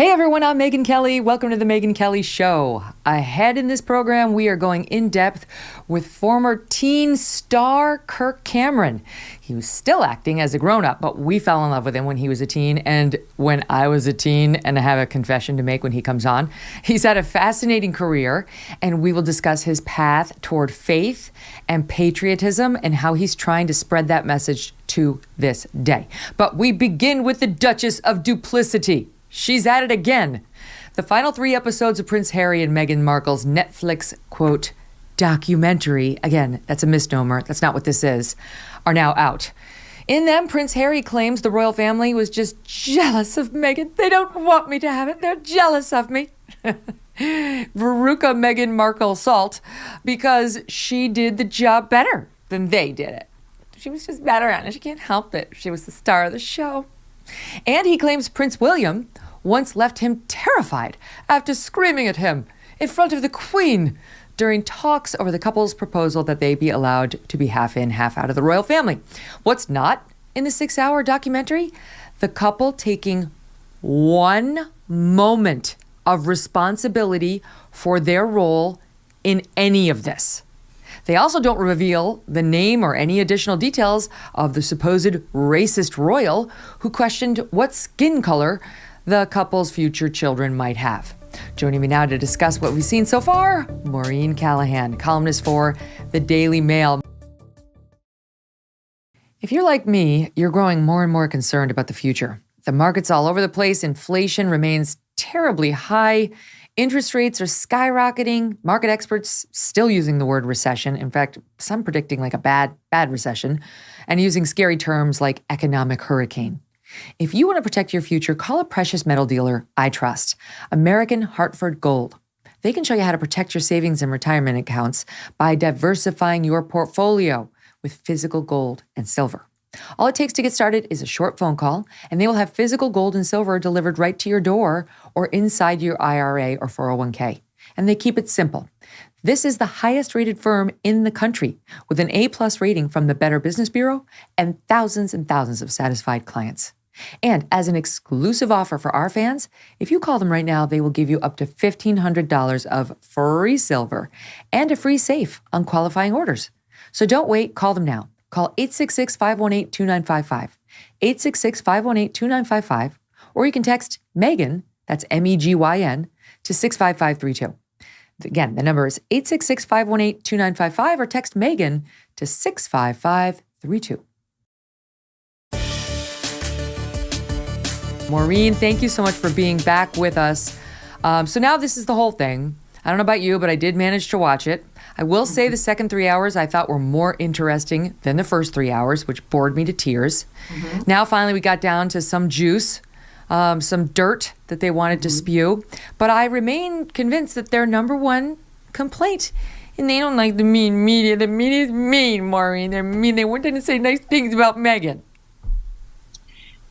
Hey everyone, I'm Megyn Kelly. Welcome to the Megyn Kelly Show. Ahead in this program, we are going in depth with former teen star Kirk Cameron. He was still acting as a grown-up, but we fell in love with him when he was a teen and when I was a teen, and I have a confession to make when he comes on. He's had a fascinating career, and we will discuss his path toward faith and patriotism and how he's trying to spread that message to this day. But we begin with the Duchess of Duplicity. She's at it again. The final 3 episodes of Prince Harry and Meghan Markle's Netflix, quote, documentary, again, that's a misnomer, that's not what this is, are now out. In them, Prince Harry claims the royal family was just jealous of Meghan. They don't want me to have it. They're jealous of me. Veruca Meghan Markle salt because she did the job better than they did it. She was just better at it. She can't help it. She was the star of the show. And he claims Prince William once left him terrified after screaming at him in front of the Queen during talks over the couple's proposal that they be allowed to be half in, half out of the royal family. What's not in the 6-hour documentary? The couple taking one moment of responsibility for their role in any of this. They also don't reveal the name or any additional details of the supposed racist royal who questioned what skin color the couple's future children might have. Joining me now to discuss what we've seen so far, Maureen Callahan, columnist for the Daily Mail. If you're like me, you're growing more and more concerned about the future. The market's all over the place. Inflation remains terribly high. Interest rates are skyrocketing. Market experts still using the word recession. In fact, some predicting like a bad recession and using scary terms like economic hurricane. If you want to protect your future, call a precious metal dealer I trust, American Hartford Gold. They can show you how to protect your savings and retirement accounts by diversifying your portfolio with physical gold and silver. All it takes to get started is a short phone call, and they will have physical gold and silver delivered right to your door or inside your IRA or 401k. And they keep it simple. This is the highest rated firm in the country with an A+ rating from the Better Business Bureau and thousands of satisfied clients. And as an exclusive offer for our fans, if you call them right now, they will give you up to $1,500 of free silver and a free safe on qualifying orders. So don't wait, call them now. Call 866-518-2955, 866-518-2955, or you can text Megyn, that's Megyn, to 65532. Again, the number is 866-518-2955, or text Megyn to 65532. Maureen, thank you so much for being back with us. So now this is the whole thing. I don't know about you, but I did manage to watch it. I will say the second 3 hours I thought were more interesting than the first 3 hours, which bored me to tears. Mm-hmm. Now finally we got down to some juice, some dirt that they wanted to spew. But I remain convinced that their number one complaint, and they don't like the mean media. The media is mean, Maureen. They're mean. They weren't going to say nice things about Meghan.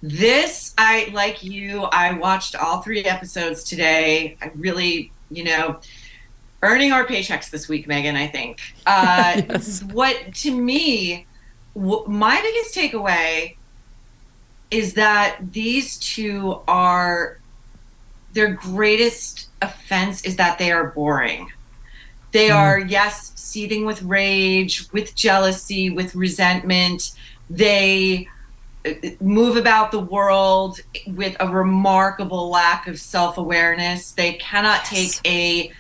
This, like you, I watched all 3 episodes today. I really, earning our paychecks this week, Megyn, I think. Yes. What, to me, my biggest takeaway is that these two their greatest offense is that they are boring. They are, yes, seething with rage, with jealousy, with resentment. They move about the world with a remarkable lack of self-awareness. They cannot take a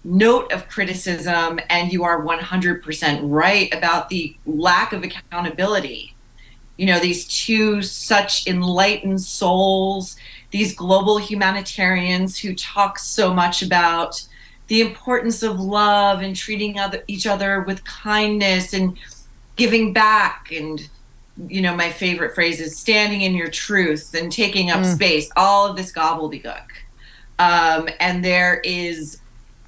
note of criticism, and you are 100% right about the lack of accountability. These two such enlightened souls, these global humanitarians who talk so much about the importance of love and treating each other with kindness and giving back, and my favorite phrase is standing in your truth and taking up space, all of this gobbledygook. And there is,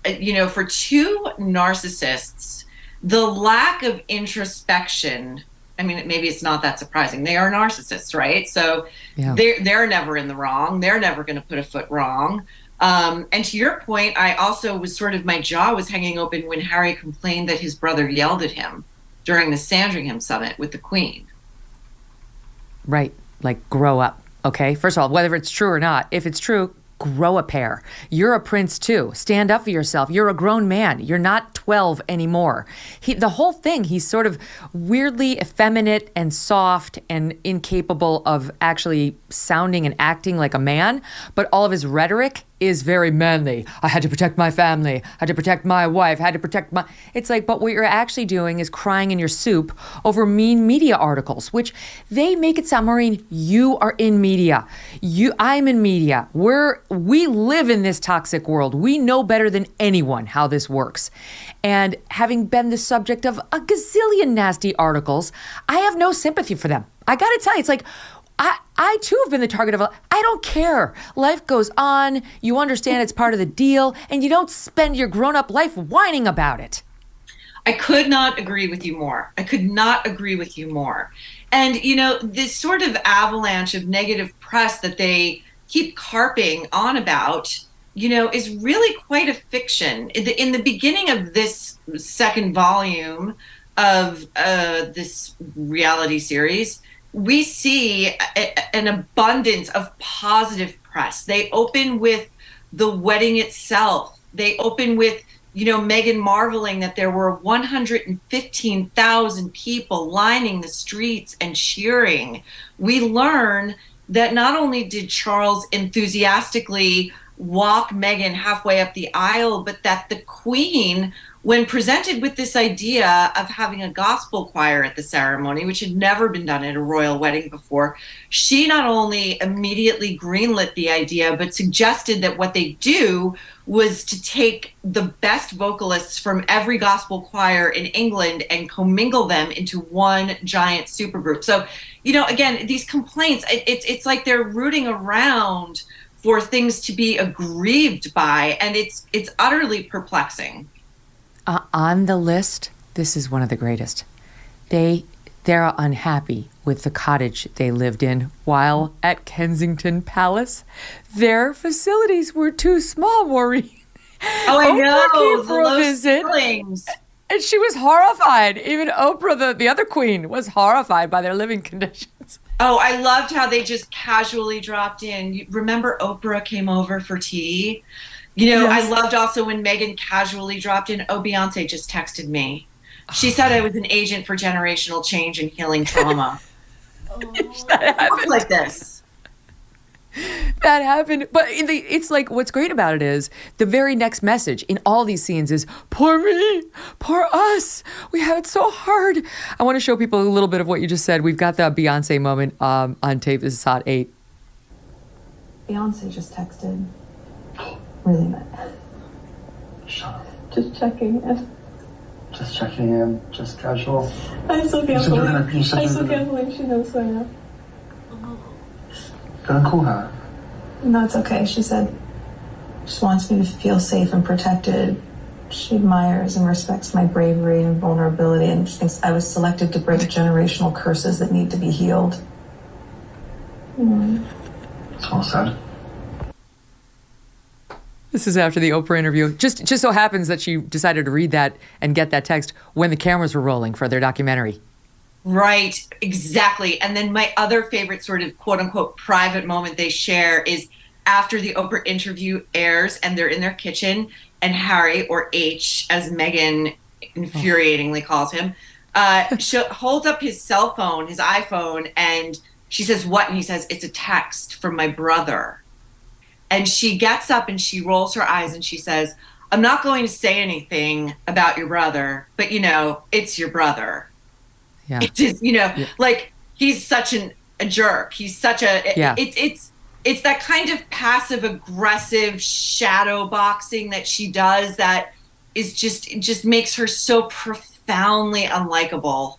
for two narcissists, the lack of introspection, I mean, maybe it's not that surprising. They are narcissists, right? So they're never in the wrong. They're never going to put a foot wrong. And to your point, I also was my jaw was hanging open when Harry complained that his brother yelled at him during the Sandringham summit with the Queen. Right. Like, grow up. Okay. First of all, whether it's true or not, if it's true, grow a pair. You're a prince too. Stand up for yourself. You're a grown man. You're not 12 anymore. The whole thing, he's sort of weirdly effeminate and soft and incapable of actually sounding and acting like a man, but all of his rhetoric is very manly. I had to protect my family. I had to protect my wife. I had to protect my... It's like, but what you're actually doing is crying in your soup over mean media articles, which they make it sound, Maureen, you are in media. I'm in media. We live in this toxic world. We know better than anyone how this works. And having been the subject of a gazillion nasty articles, I have no sympathy for them. I gotta tell you, it's like, I too have been the target of I don't care. Life goes on. You understand it's part of the deal, and you don't spend your grown-up life whining about it. I could not agree with you more. And, this sort of avalanche of negative press that they keep carping on about, is really quite a fiction. In the beginning of this second volume of this reality series, we see an abundance of positive press. They open with the wedding itself. They open with, Meghan marveling that there were 115,000 people lining the streets and cheering. We learn that not only did Charles enthusiastically walk Meghan halfway up the aisle, but that the Queen, when presented with this idea of having a gospel choir at the ceremony, which had never been done at a royal wedding before, she not only immediately greenlit the idea, but suggested that what they do was to take the best vocalists from every gospel choir in England and commingle them into one giant supergroup. So, again, these complaints, it's like they're rooting around for things to be aggrieved by, and it's utterly perplexing. On the list, this is one of the greatest. They're unhappy with the cottage they lived in while at Kensington Palace. Their facilities were too small, Maureen. Oh, I know. Oprah came for a visit, ceilings. and she was horrified. Even Oprah, the other queen, was horrified by their living conditions. Oh, I loved how they just casually dropped in. Remember Oprah came over for tea? Yes. I loved also when Megyn casually dropped in, Beyonce just texted me. She said I was an agent for generational change and healing trauma. That happened. Like this. That happened. But it's like, what's great about it is the very next message in all these scenes is, poor me, poor us. We have it so hard. I want to show people a little bit of what you just said. We've got the Beyonce moment on tape. This is Hot 8. Beyonce just texted. Really meant. Shut up. Just checking in. Just checking in. Just casual. I still can't believe she knows who I am. Gonna call her. No, it's okay. She said she wants me to feel safe and protected. She admires and respects my bravery and vulnerability and she thinks I was selected to break generational curses that need to be healed. It's all said. This is after the Oprah interview. Just so happens that she decided to read that and get that text when the cameras were rolling for their documentary. Right, exactly. And then my other favorite sort of quote unquote private moment they share is after the Oprah interview airs and they're in their kitchen and Harry, or H as Megyn infuriatingly calls him, holds up his cell phone, his iPhone, and she says, "What?" And he says, "It's a text from my brother." And she gets up and she rolls her eyes and she says, "I'm not going to say anything about your brother, but it's your brother." Yeah. It's just, like he's such a jerk. He's such it's that kind of passive aggressive shadow boxing that she does that is just makes her so profoundly unlikable.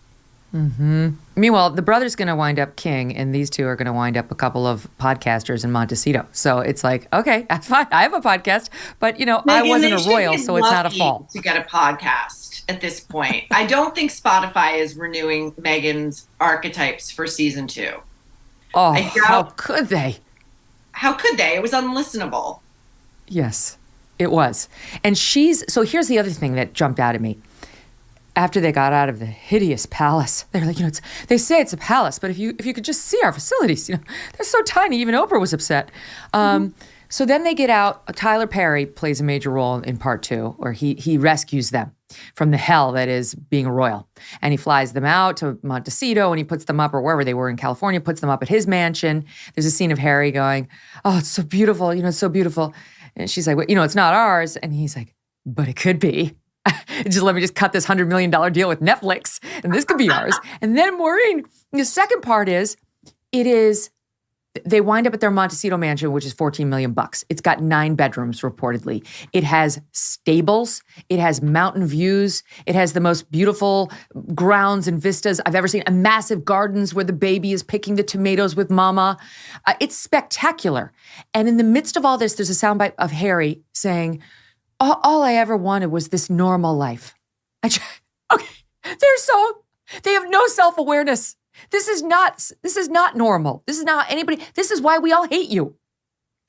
Mm-hmm. Meanwhile, the brother's going to wind up king, and these two are going to wind up a couple of podcasters in Montecito. So it's like, okay, that's fine. I have a podcast, but Megyn, I wasn't a royal, so it's not a fault. To get a podcast at this point, I don't think Spotify is renewing Megyn's archetypes for season 2. Oh, how could they? How could they? It was unlistenable. Yes, it was. And so here's the other thing that jumped out at me. After they got out of the hideous palace, they're like, they say it's a palace, but if you could just see our facilities, they're so tiny. Even Oprah was upset. So then they get out. Tyler Perry plays a major role in part 2, where he rescues them from the hell that is being a royal. And he flies them out to Montecito, and he puts them up, or wherever they were in California, puts them up at his mansion. There's a scene of Harry going, "Oh, it's so beautiful. It's so beautiful." And she's like, "Well, it's not ours." And he's like, "But it could be. Just let me just cut this $100 million deal with Netflix, and this could be ours." And then Maureen, the second part is, they wind up at their Montecito mansion, which is $14 million. It's got 9 bedrooms, reportedly. It has stables. It has mountain views. It has the most beautiful grounds and vistas I've ever seen. A massive gardens where the baby is picking the tomatoes with mama. It's spectacular. And in the midst of all this, there's a soundbite of Harry saying, all I ever wanted was this normal life. Okay, they have no self-awareness. This is not normal. This is not anybody. This is why we all hate you.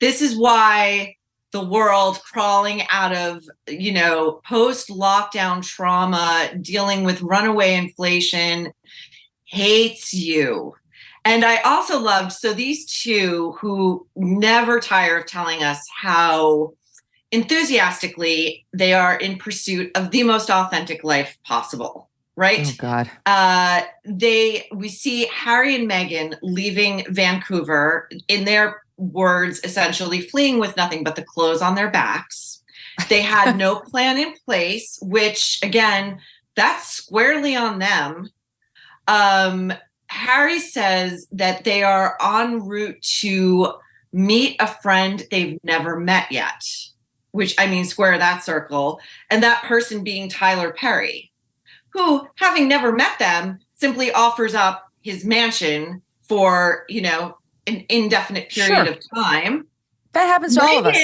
This is why the world, crawling out of, post-lockdown trauma, dealing with runaway inflation, hates you. And I also loved, so these two who never tire of telling us how enthusiastically they are in pursuit of the most authentic life possible. Right? Oh, God. We see Harry and Meghan leaving Vancouver, in their words, essentially fleeing with nothing but the clothes on their backs. They had no plan in place, which, again, that's squarely on them. Harry says that they are en route to meet a friend they've never met yet, which, square that circle. And that person being Tyler Perry, who, having never met them, simply offers up his mansion for, an indefinite period of time. That happens to all of us.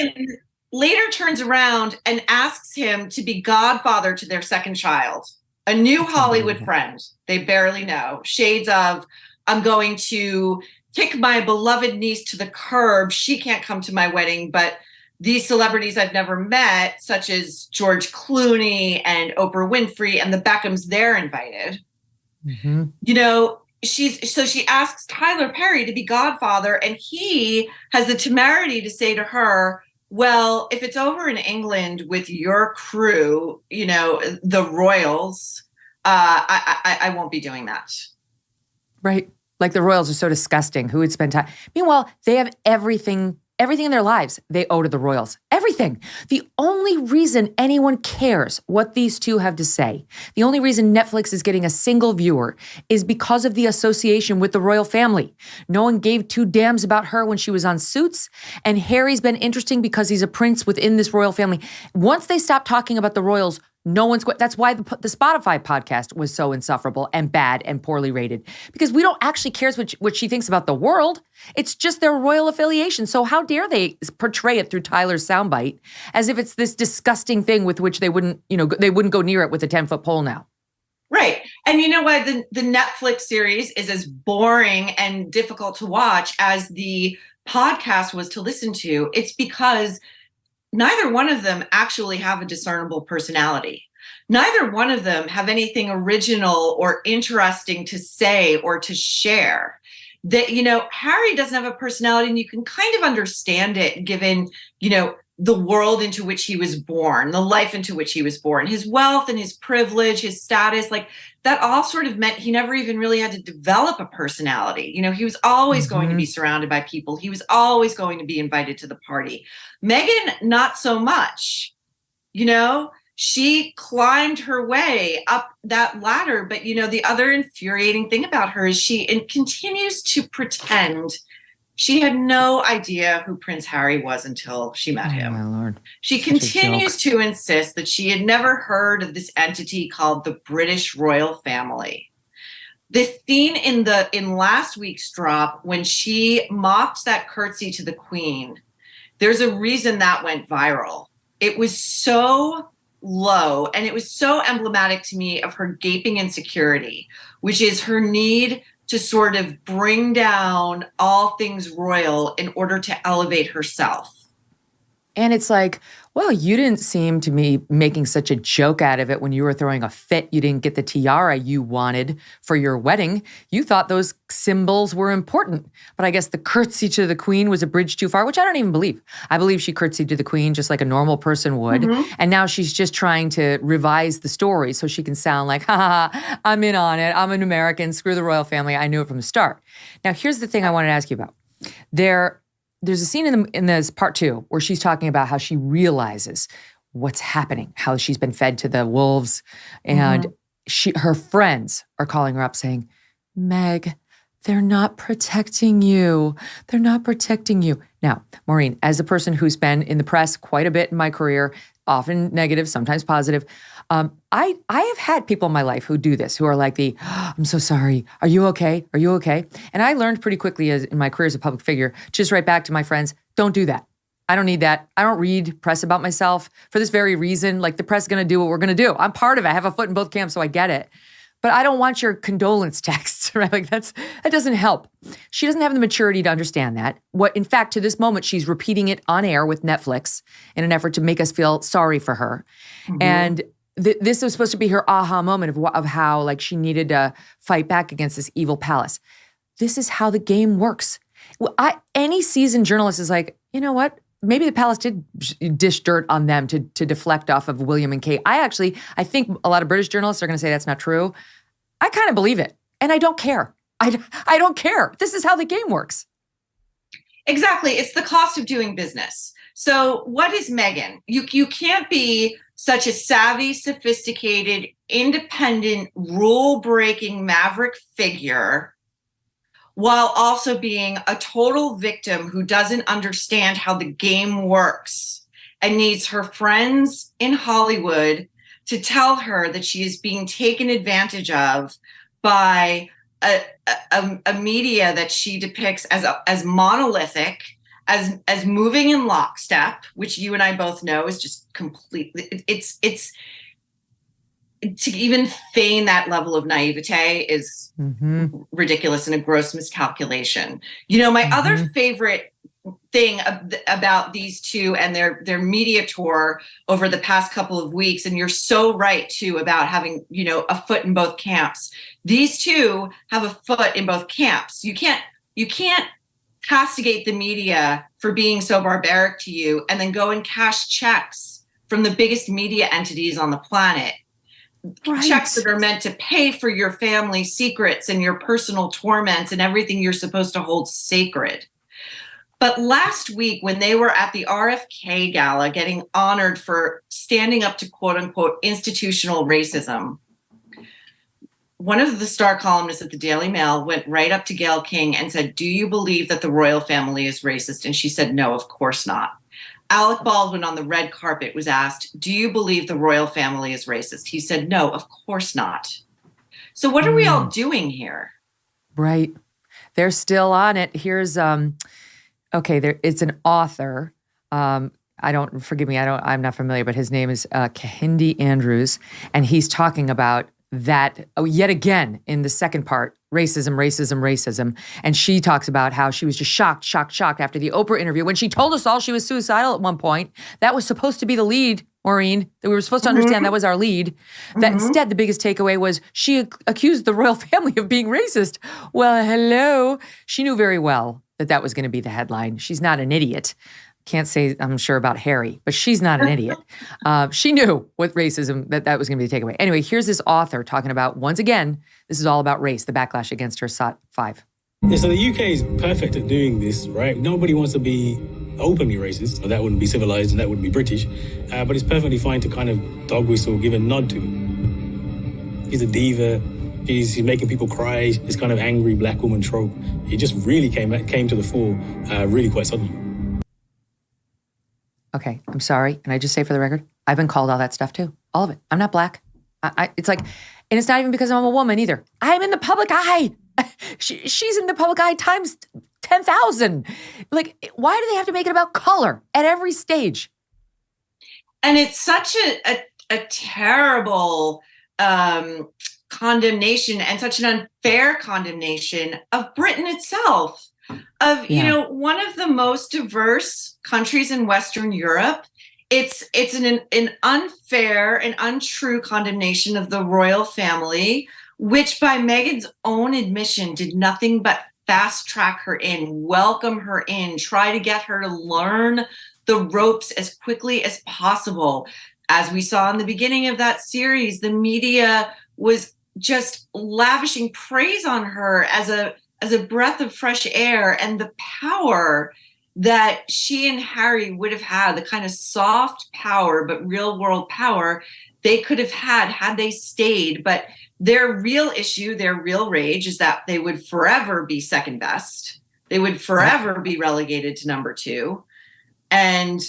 Later turns around and asks him to be godfather to their second child, a new Hollywood friend they barely know. Shades of, I'm going to kick my beloved niece to the curb. She can't come to my wedding, but these celebrities I've never met, such as George Clooney and Oprah Winfrey and the Beckhams, they're invited. Mm-hmm. She asks Tyler Perry to be godfather, and he has the temerity to say to her, well, if it's over in England with your crew, the royals, I won't be doing that. Right. Like the royals are so disgusting. Who would spend time? Meanwhile, they have everything in their lives they owe to the royals. Everything. The only reason anyone cares what these two have to say, the only reason Netflix is getting a single viewer is because of the association with the royal family. No one gave 2 damns about her when she was on Suits, and Harry's been interesting because he's a prince within this royal family. Once they stop talking about the royals, that's why the Spotify podcast was so insufferable and bad and poorly rated, because we don't actually care what she thinks about the world. It's just their royal affiliation. So how dare they portray it through Tyler's soundbite as if it's this disgusting thing with which they wouldn't go near it with a 10-foot pole now. Right. And you know what? The Netflix series is as boring and difficult to watch as the podcast was to listen to. It's because neither one of them actually have a discernible personality. Neither one of them have anything original or interesting to say or to share. That, Harry doesn't have a personality, and you can kind of understand it given, the world into which he was born, the life into which he was born, his wealth and his privilege, his status, like that all sort of meant he never even really had to develop a personality. He was always going to be surrounded by people. He was always going to be invited to the party. Megyn, not so much. She climbed her way up that ladder. But, the other infuriating thing about her is she continues to pretend she had no idea who Prince Harry was until she met him. Oh, my Lord. She continues to insist that she had never heard of this entity called the British royal family. The scene in last week's drop, when she mocked that curtsy to the Queen, there's a reason that went viral. It was so low, and it was so emblematic to me of her gaping insecurity, which is her need to sort of bring down all things royal in order to elevate herself. And it's like, well, you didn't seem to me making such a joke out of it when you were throwing a fit. You didn't get the tiara you wanted for your wedding. You thought those symbols were important. But I guess the curtsy to the queen was a bridge too far, which I don't even believe. I believe she curtsied to the queen just like a normal person would. And now she's just trying to revise the story so she can sound like, ha, ha, I'm in on it. I'm an American. Screw the royal family. I knew it from the start. Now, here's the thing I wanted to ask you about. There's a scene in this part 2 where she's talking about how she realizes what's happening, how she's been fed to the wolves, and her friends are calling her up saying, Meg, they're not protecting you. They're not protecting you. Now, Maureen, as a person who's been in the press quite a bit in my career, often negative, sometimes positive, I have had people in my life who do this, who are like I'm so sorry. Are you okay? Are you okay? And I learned pretty quickly in my career as a public figure, just write back to my friends, don't do that. I don't need that. I don't read press about myself for this very reason. Like, the press is going to do what we're going to do. I'm part of it. I have a foot in both camps, so I get it. But I don't want your condolence texts, right? Like, that doesn't help. She doesn't have the maturity to understand that. In fact, to this moment, she's repeating it on air with Netflix in an effort to make us feel sorry for her. And this was supposed to be her aha moment of how, like, she needed to fight back against this evil palace. This is how the game works. Any seasoned journalist is like, you know what? Maybe the palace did dish dirt on them to deflect off of William and Kate. I think a lot of British journalists are going to say that's not true. I kind of believe it, and I don't care. I don't care. This is how the game works. Exactly. It's the cost of doing business. So what is Megyn? You can't be such a savvy, sophisticated, independent, rule-breaking maverick figure while also being a total victim who doesn't understand how the game works and needs her friends in Hollywood to tell her that she is being taken advantage of by a media that she depicts as monolithic, as moving in lockstep, which you and I both know is just completely, it's to even feign that level of naivete is ridiculous and a gross miscalculation. You know, my other favorite thing about these two and their media tour over the past couple of weeks, and you're so right too about having, you know, a foot in both camps. These two have a foot in both camps. You can't castigate the media for being so barbaric to you and then go and cash checks from the biggest media entities on the planet. Right. Checks that are meant to pay for your family secrets and your personal torments and everything you're supposed to hold sacred. But last week, when they were at the RFK gala getting honored for standing up to quote unquote institutional racism, one of the star columnists at the Daily Mail went right up to Gayle King and said, "Do you believe that the royal family is racist?" And she said, "No, of course not." Alec Baldwin on the red carpet was asked, "Do you believe the royal family is racist?" He said, "No, of course not." So what are we all doing here? Right. They're still on it. Here's, it's an author. I'm not familiar, but his name is Kahindi Andrews. And he's talking about that yet again in the second part, racism. And she talks about how she was just shocked after the Oprah interview when she told us all she was suicidal at one point. That was supposed to be the lead, Maureen, that we were supposed to understand that was our lead. That instead, the biggest takeaway was she accused the royal family of being racist. Well, hello. She knew very well that was going to be the headline. She's not an idiot. Can't say I'm sure about Harry, but she's not an idiot. She knew with racism that was going to be the takeaway. Anyway, here's this author talking about, once again, this is all about race, the backlash against her five. Yeah, so the UK is perfect at doing this, right? Nobody wants to be openly racist. That wouldn't be civilized and that wouldn't be British. But it's perfectly fine to kind of dog whistle, give a nod to. She's a diva. She's making people cry. This kind of angry black woman trope. It just really came to the fore really quite suddenly. Okay, I'm sorry. Can I just say for the record, I've been called all that stuff too. All of it. I'm not black. It's like, and it's not even because I'm a woman either. I'm in the public eye. She's in the public eye times 10,000. Like, why do they have to make it about color at every stage? And it's such a terrible condemnation and such an unfair condemnation of Britain itself. of, you know, one of the most diverse countries in Western Europe. It's an unfair and untrue condemnation of the royal family, which by Meghan's own admission did nothing but fast track her in, welcome her in, try to get her to learn the ropes as quickly as possible. As we saw in the beginning of that series, the media was just lavishing praise on her as a breath of fresh air, and the power that she and Harry would have had, the kind of soft power but real world power they could have had they stayed. But their real issue, their real rage, is that they would forever be second best. They would forever be relegated to number 2. And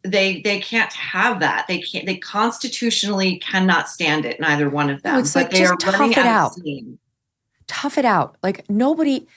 they can't have that. They constitutionally cannot stand it, neither one of them. No, it's like, just tough it out. Tough it out. Like, nobody...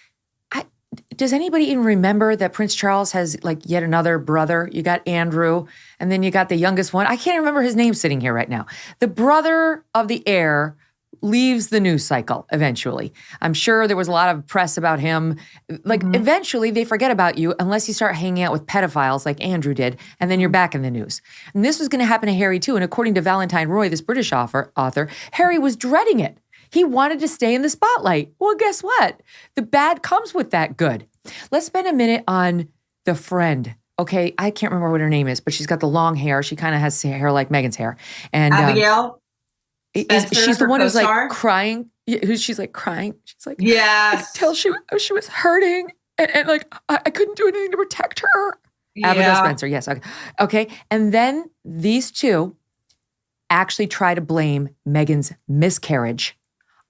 Does anybody even remember that Prince Charles has like yet another brother? You got Andrew, and then you got the youngest one. I can't remember his name sitting here right now. The brother of the heir leaves the news cycle eventually. I'm sure there was a lot of press about him. Like, eventually they forget about you unless you start hanging out with pedophiles like Andrew did, and then you're back in the news. And this was going to happen to Harry too. And according to Valentine Roy, this British author, Harry was dreading it. He wanted to stay in the spotlight. Well, guess what? The bad comes with that good. Let's spend a minute on the friend. Okay, I can't remember what her name is, but she's got the long hair. She kind of has hair like Meghan's hair. And Abigail? She's the one who's like crying. She's like crying. She's like, yes. I could tell she was hurting. And like, I couldn't do anything to protect her. Yeah. Abigail Spencer, yes. Okay. And then these two actually try to blame Meghan's miscarriage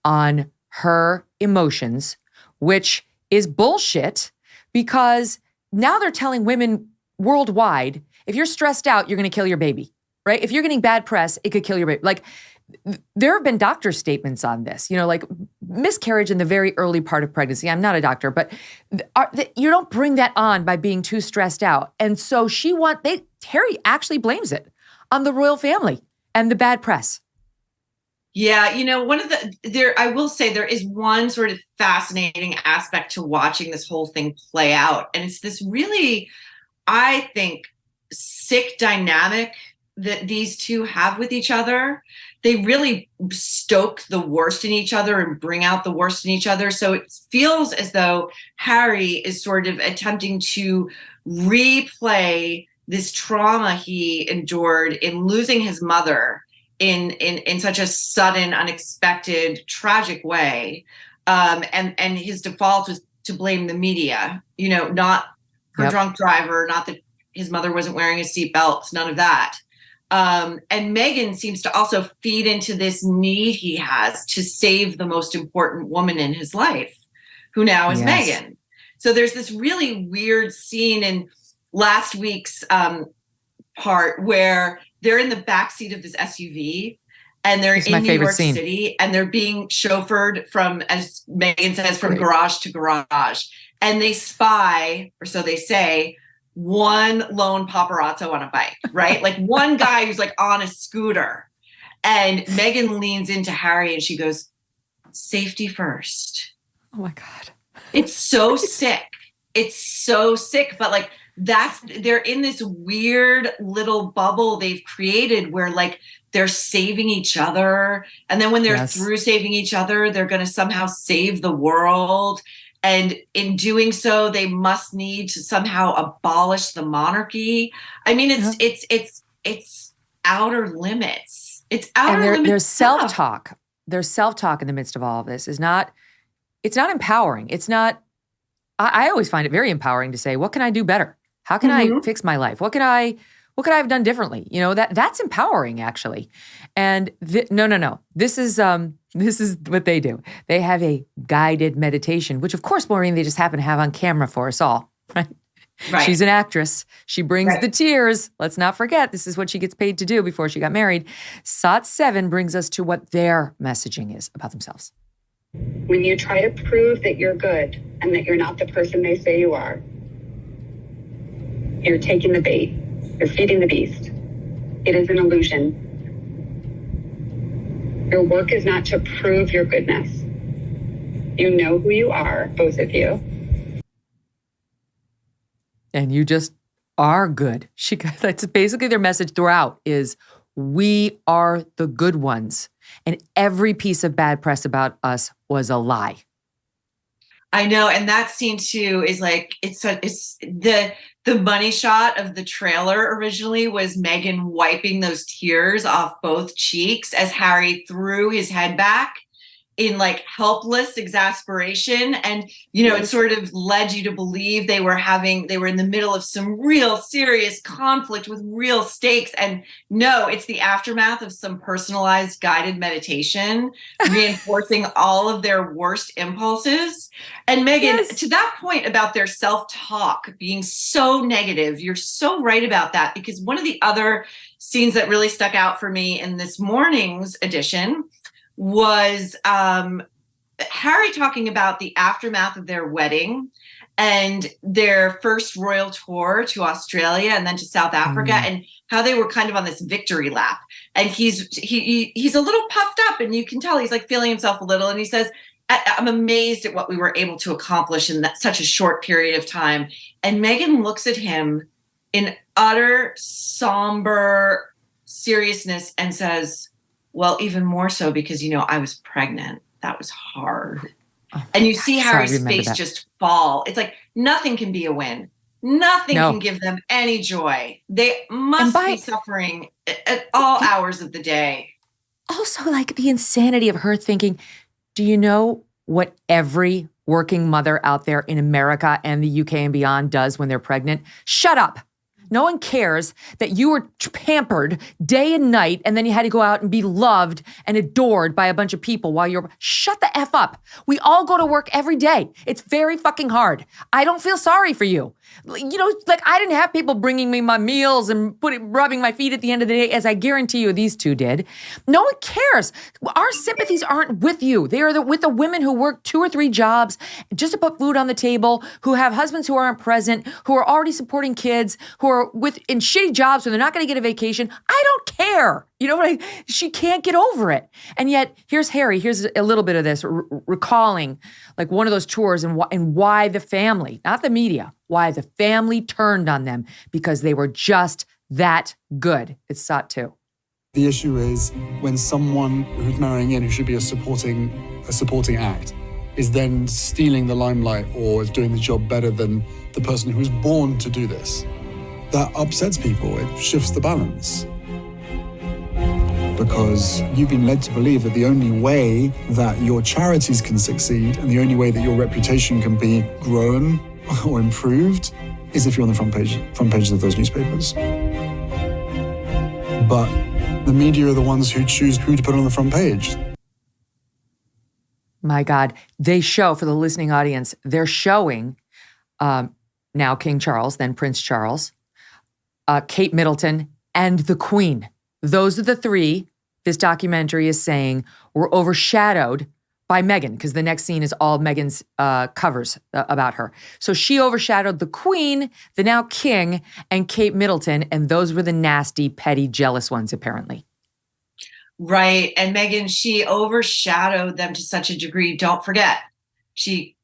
on her emotions, which is bullshit, because now they're telling women worldwide, if you're stressed out, you're going to kill your baby, right? If you're getting bad press, it could kill your baby. Like, there have been doctor statements on this, you know, like miscarriage in the very early part of pregnancy. I'm not a doctor, but you don't bring that on by being too stressed out. And so Harry actually blames it on the royal family and the bad press. Yeah, you know, I will say there is one sort of fascinating aspect to watching this whole thing play out. And it's this really, I think, sick dynamic that these two have with each other. They really stoke the worst in each other and bring out the worst in each other. So it feels as though Harry is sort of attempting to replay this trauma he endured in losing his mother in such a sudden, unexpected, tragic way. And his default was to blame the media, you know, not her drunk driver, not that his mother wasn't wearing a seatbelt, none of that. And Meghan seems to also feed into this need he has to save the most important woman in his life, who now is Meghan. So there's this really weird scene in last week's part where they're in the backseat of this SUV and they're in New York City and they're being chauffeured from, as Meghan says, from garage to garage. And they spy, or so they say, one lone paparazzo on a bike, right? Like one guy who's like on a scooter. And Meghan leans into Harry and she goes, safety first. Oh my God. It's so sick. It's so sick. But like, they're in this weird little bubble they've created where like they're saving each other. And then when they're through saving each other, they're going to somehow save the world. And in doing so, they must need to somehow abolish the monarchy. I mean, it's outer limits. It's outer limits. There's self-talk. There's self-talk in the midst of all of this. It's not empowering. It's not, I always find it very empowering to say, what can I do better? How can I fix my life? What can I have done differently? You know, that's empowering actually. And no. This is what they do. They have a guided meditation, which of course, Maureen, they just happen to have on camera for us all, right? Right. She's an actress. She brings the tears. Let's not forget, this is what she gets paid to do before she got married. SOT 7 brings us to what their messaging is about themselves. When you try to prove that you're good and that you're not the person they say you are, you're taking the bait. You're feeding the beast. It is an illusion. Your work is not to prove your goodness. You know who you are, both of you. and you just are good. That's basically their message throughout is we are the good ones. And every piece of bad press about us was a lie. I know. And that scene too is like, it's the money shot of the trailer originally was Megyn wiping those tears off both cheeks as Harry threw his head back in like helpless exasperation. And, it sort of led you to believe they were in the middle of some real serious conflict with real stakes. And no, it's the aftermath of some personalized guided meditation, reinforcing all of their worst impulses. And Megyn, to that point about their self-talk being so negative, you're so right about that, because one of the other scenes that really stuck out for me in this morning's edition was Harry talking about the aftermath of their wedding and their first royal tour to Australia and then to South Africa, and how they were kind of on this victory lap. And he's a little puffed up, and you can tell he's like feeling himself a little. And he says, I'm amazed at what we were able to accomplish in such a short period of time. And Megyn looks at him in utter somber seriousness and says, well, even more so because, I was pregnant. That was hard. And you see Harry's face just fall. It's like nothing can be a win. Nothing can give them any joy. They must be suffering at all hours of the day. Also, like the insanity of her thinking, do you know what every working mother out there in America and the UK and beyond does when they're pregnant? Shut up. No one cares that you were pampered day and night and then you had to go out and be loved and adored by a bunch of people while you're... Shut the F up. We all go to work every day. It's very fucking hard. I don't feel sorry for you. Like I didn't have people bringing me my meals and rubbing my feet at the end of the day, as I guarantee you these two did. No one cares. Our sympathies aren't with you. They are with the women who work 2 or 3 jobs just to put food on the table, who have husbands who aren't present, who are already supporting kids, who are in shitty jobs where they're not going to get a vacation. I don't care. She can't get over it. And yet here's Harry. Here's a little bit of this recalling like one of those tours and why the family, not the media, why the family turned on them because they were just that good. It's sought too. The issue is when someone who's marrying in, who should be a supporting act, is then stealing the limelight or is doing the job better than the person who was born to do this. That upsets people. It shifts the balance. Because you've been led to believe that the only way that your charities can succeed and the only way that your reputation can be grown or improved is if you're on the front pages of those newspapers. But the media are the ones who choose who to put on the front page. My God, they show, for the listening audience, they're showing now King Charles, then Prince Charles, Kate Middleton, and the Queen. Those are the 3 this documentary is saying were overshadowed by Megyn, because the next scene is all Megyn's covers about her. So she overshadowed the Queen, the now King, and Kate Middleton, and those were the nasty, petty, jealous ones, apparently. Right. And Megyn, she overshadowed them to such a degree. Don't forget, she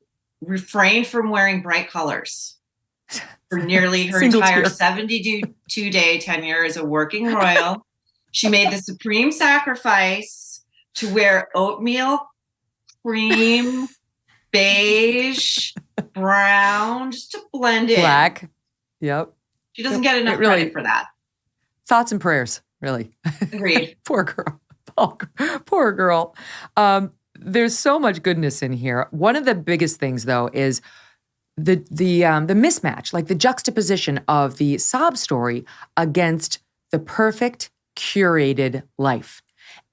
refrained from wearing bright colors for nearly her entire 72-day tenure as a working royal. She made the supreme sacrifice to wear oatmeal, cream, beige, brown, just to blend in. Black. Yep. She doesn't get enough credit for that. Thoughts and prayers, really. Agreed. Poor girl. Poor girl. There's so much goodness in here. One of the biggest things, though, is the mismatch, like the juxtaposition of the sob story against the perfect, curated life.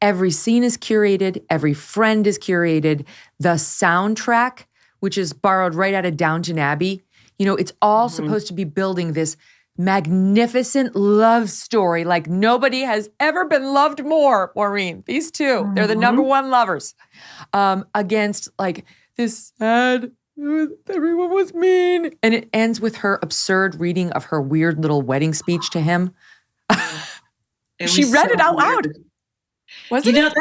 Every scene is curated. Every friend is curated. The soundtrack, which is borrowed right out of Downton Abbey, it's all supposed to be building this magnificent love story like nobody has ever been loved more, Maureen. These two, they're the number one lovers, against like this sad, everyone was mean. And it ends with her absurd reading of her weird little wedding speech to him. She read it out loud. Wasn't it?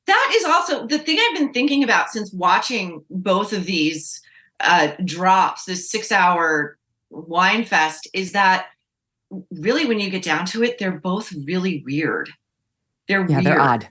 That is also the thing I've been thinking about since watching both of these drops, this 6-hour wine fest is that really, when you get down to it, they're both really weird. They're weird. They're odd.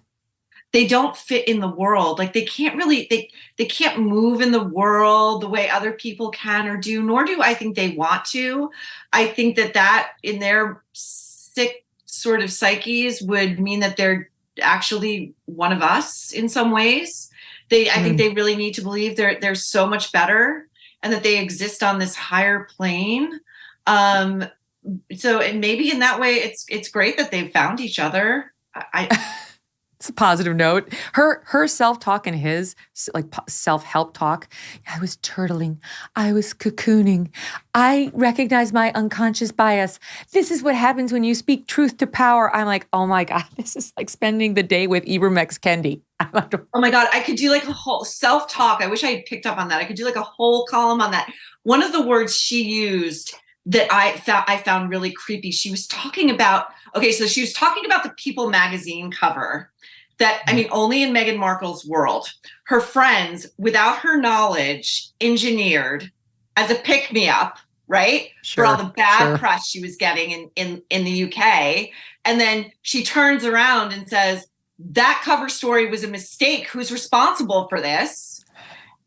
They don't fit in the world. Like they can't really, they can't move in the world the way other people can or do, nor do I think they want to. I think that in their sick sort of psyches would mean that they're actually one of us in some ways. I think they really need to believe they're so much better and that they exist on this higher plane. So, and maybe in that way, it's great that they've found each other. It's a positive note. Her self-talk and his like self-help talk. I was turtling. I was cocooning. I recognize my unconscious bias. This is what happens when you speak truth to power. I'm like, oh my God, this is like spending the day with Ibram X. Kendi. Oh my God, I could do like a whole self-talk. I wish I had picked up on that. I could do like a whole column on that. One of the words she used that I found really creepy. She was talking about, she was talking about the People magazine cover that, I mean, only in Meghan Markle's world, her friends, without her knowledge, engineered as a pick-me-up, right? Sure, for all the bad press she was getting in the UK. And then she turns around and says, that cover story was a mistake. Who's responsible for this?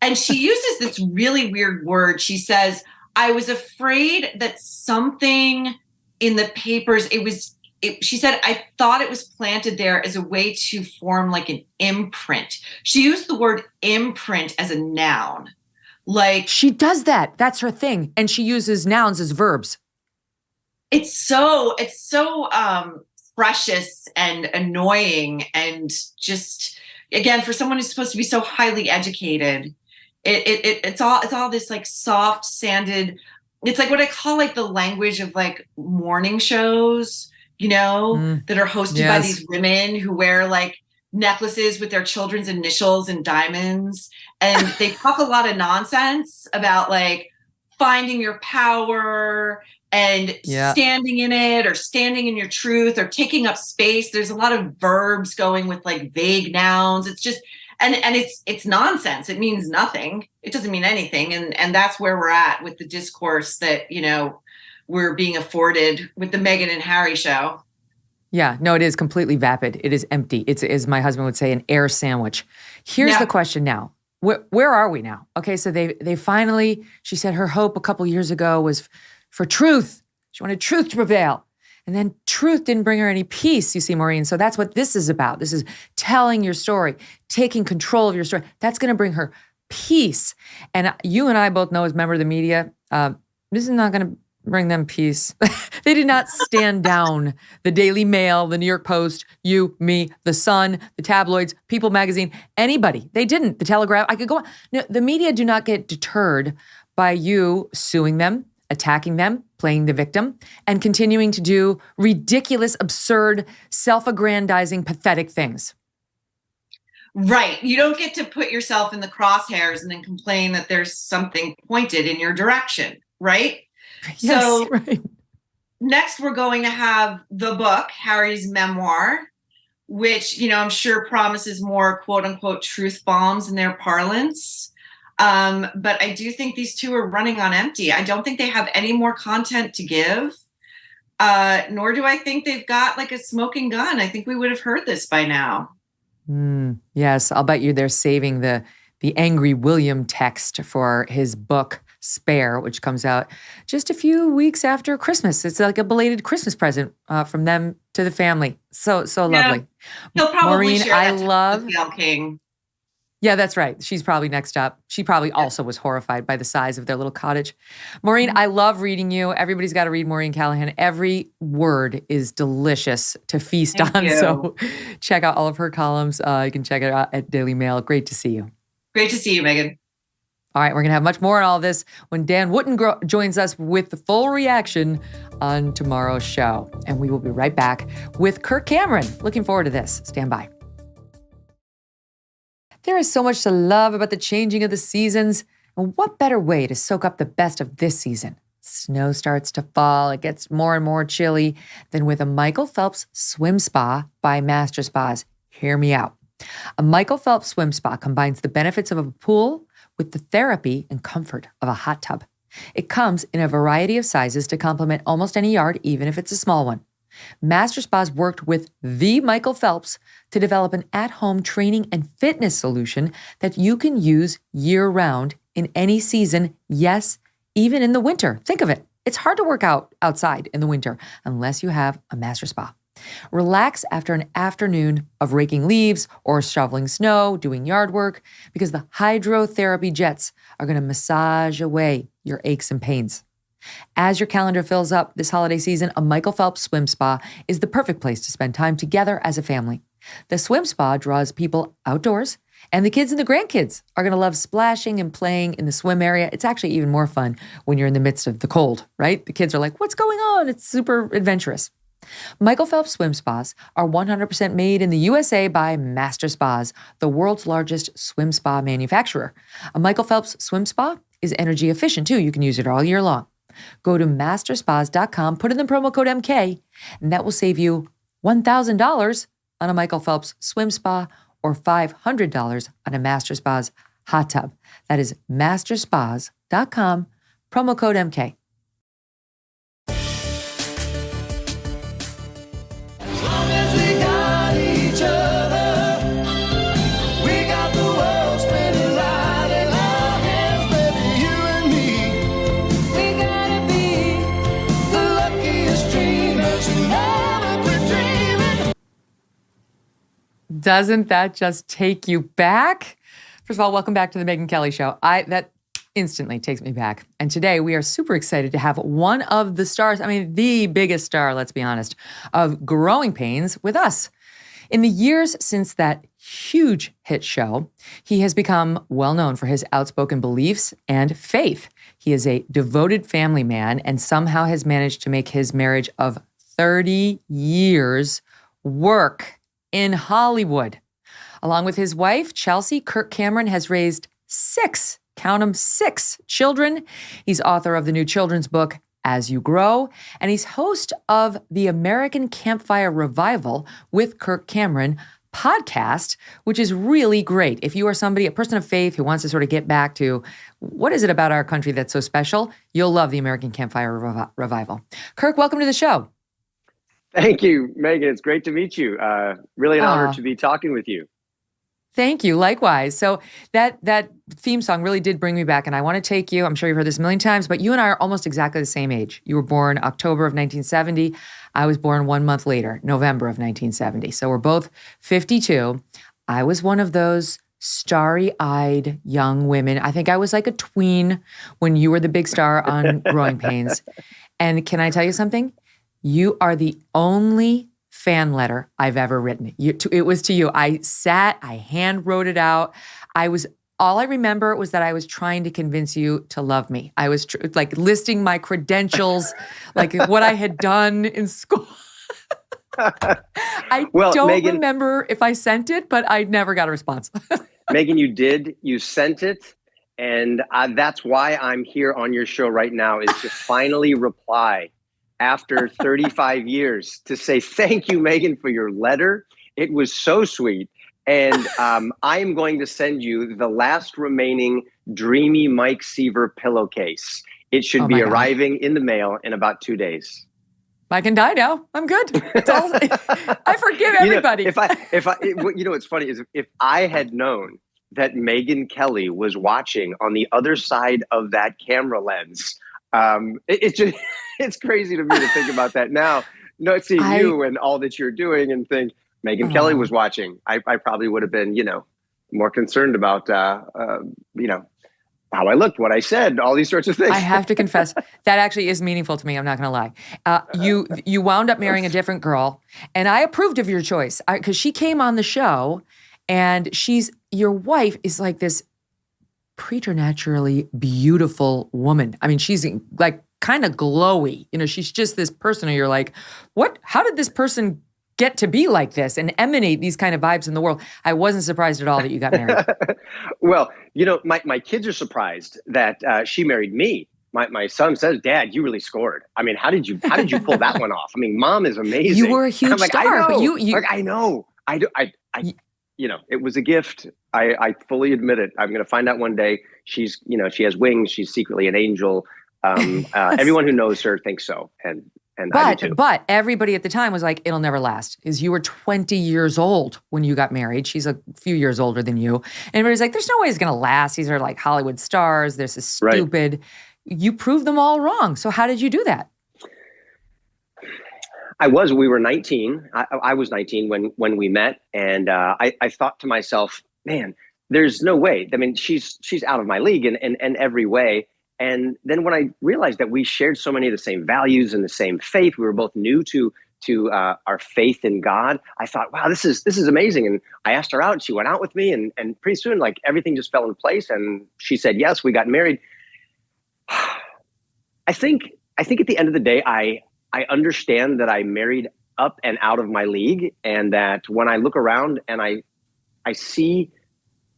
And she uses this really weird word. She says, I was afraid that something in the papers, she said, I thought it was planted there as a way to form like an imprint. She used the word imprint as a noun. Like she does that. That's her thing. And she uses nouns as verbs. It's so precious and annoying. And just, again, for someone who's supposed to be so highly educated, it's all this like soft, sanded, it's like what I call like the language of like morning shows, that are hosted by these women who wear like necklaces with their children's initials and diamonds. And they talk a lot of nonsense about like finding your power and standing in it or standing in your truth or taking up space. There's a lot of verbs going with like vague nouns. It's just, and it's nonsense. It means nothing. It doesn't mean anything. And that's where we're at with the discourse that, we're being afforded with the Meghan and Harry show. Yeah, no, it is completely vapid. It is empty. It's, as my husband would say, an air sandwich. Here's the question now. Where are we now? Okay, so they finally, she said her hope a couple years ago was for truth. She wanted truth to prevail. And then truth didn't bring her any peace, you see, Maureen. So that's what this is about. This is telling your story, taking control of your story. That's going to bring her peace. And you and I both know as members of the media, this is not going to bring them peace. They did not stand down the Daily Mail, the New York Post, you, me, the Sun, the tabloids, People magazine, anybody. They didn't. The Telegraph. I could go on. No, the media do not get deterred by you suing them, attacking them, playing the victim, and continuing to do ridiculous, absurd, self-aggrandizing, pathetic things. Right. You don't get to put yourself in the crosshairs and then complain that there's something pointed in your direction, right? Yes, so right. Next we're going to have the book, Harry's memoir, which, I'm sure promises more quote unquote truth bombs in their parlance. But I do think these two are running on empty. I don't think they have any more content to give, nor do I think they've got like a smoking gun. I think we would have heard this by now. Yes, I'll bet you they're saving the Angry William text for his book, Spare, which comes out just a few weeks after Christmas. It's like a belated Christmas present from them to the family. So lovely. He'll probably Maureen, share I that love with Gayle King. Yeah, that's right. She's probably next up. She probably also was horrified by the size of their little cottage. Maureen, I love reading you. Everybody's got to read Maureen Callahan. Every word is delicious to feast on. You. So check out all of her columns. You can check it out at Daily Mail. Great to see you. Great to see you, Megyn. All right, we're going to have much more on all this when Dan Wooten joins us with the full reaction on tomorrow's show. And we will be right back with Kirk Cameron. Looking forward to this. Stand by. There is so much to love about the changing of the seasons. And what better way to soak up the best of this season? Snow starts to fall. It gets more and more chilly than with a Michael Phelps swim spa by Master Spas. Hear me out. A Michael Phelps swim spa combines the benefits of a pool with the therapy and comfort of a hot tub. It comes in a variety of sizes to complement almost any yard, even if it's a small one. Master Spas worked with the Michael Phelps to develop an at-home training and fitness solution that you can use year-round in any season, yes, even in the winter. Think of it. It's hard to work out outside in the winter unless you have a Master Spa. Relax after an afternoon of raking leaves or shoveling snow, doing yard work, because the hydrotherapy jets are going to massage away your aches and pains. As your calendar fills up this holiday season, a Michael Phelps swim spa is the perfect place to spend time together as a family. The swim spa draws people outdoors, and the kids and the grandkids are going to love splashing and playing in the swim area. It's actually even more fun when you're in the midst of the cold, right? The kids are like, what's going on? It's super adventurous. Michael Phelps swim spas are 100% made in the USA by Master Spas, the world's largest swim spa manufacturer. A Michael Phelps swim spa is energy efficient too. You can use it all year long. Go to masterspas.com, put in the promo code MK, and that will save you $1,000 on a Michael Phelps swim spa or $500 on a Master Spas hot tub. That is masterspas.com, promo code MK. Doesn't that just take you back? First of all, welcome back to the Megyn Kelly Show. That instantly takes me back. And today we are super excited to have one of the stars, the biggest star, let's be honest, of Growing Pains with us. In the years since that huge hit show, he has become well known for his outspoken beliefs and faith. He is a devoted family man and somehow has managed to make his marriage of 30 years work in Hollywood. Along with his wife, Chelsea, Kirk Cameron has raised 6 children. He's author of the new children's book, As You Grow, and he's host of the American Campfire Revival with Kirk Cameron podcast, which is really great. If you are somebody, a person of faith who wants to sort of get back to what is it about our country that's so special, you'll love the American Campfire Revival. Kirk, welcome to the show. Thank you, Megyn. It's great to meet you. Really an honor to be talking with you. Thank you. Likewise. So that theme song really did bring me back, and I want to take you, I'm sure you've heard this a million times, but you and I are almost exactly the same age. You were born October of 1970. I was born 1 month later, November of 1970. So we're both 52. I was one of those starry-eyed young women. I think I was like a tween when you were the big star on Growing Pains. And can I tell you something? You are the only fan letter I've ever written. It was to you. I hand wrote it out. All I remember was that I was trying to convince you to love me. I was listing my credentials, like what I had done in school. I don't Megyn, remember if I sent it, but I never got a response. Megyn, you did. You sent it. And that's why I'm here on your show right now, is to finally reply after 35 years to say, thank you, Megyn, for your letter. It was so sweet. And I am going to send you the last remaining Dreamy Mike Seaver pillowcase. It should be arriving in the mail in about 2 days. I can die now. I'm good. I forgive everybody. What's funny is if I had known that Megyn Kelly was watching on the other side of that camera lens, it's crazy to me to think about that now. Seeing you and all that you're doing and think Megyn Kelly was watching, I probably would have been, more concerned about, how I looked, what I said, all these sorts of things. I have to confess, that actually is meaningful to me. I'm not going to lie. You wound up marrying a different girl, and I approved of your choice because she came on the show, and your wife is like this preternaturally beautiful woman. She's like kind of glowy. She's just this person who you're like, what? How did this person get to be like this and emanate these kind of vibes in the world? I wasn't surprised at all that you got married. Well, my kids are surprised that she married me. My son says, "Dad, you really scored. How did you pull that one off? Mom is amazing." You were a huge star, but I know. It was a gift. I fully admit it. I'm going to find out one day. She has wings. She's secretly an angel. Everyone who knows her thinks so, and I do too. But everybody at the time was like, it'll never last. Is you were 20 years old when you got married. She's a few years older than you. And everybody's like, there's no way it's going to last. These are like Hollywood stars. This is stupid. Right. You proved them all wrong. So how did you do that? We were 19. I was 19 when we met. And I thought to myself, man, there's no way. I mean, she's out of my league in every way. And then when I realized that we shared so many of the same values and the same faith, we were both new to our faith in God. I thought, wow, this is amazing. And I asked her out, and she went out with me, and pretty soon, like, everything just fell in place. And she said yes. We got married. I think at the end of the day, I understand that I married up and out of my league, and that when I look around and I see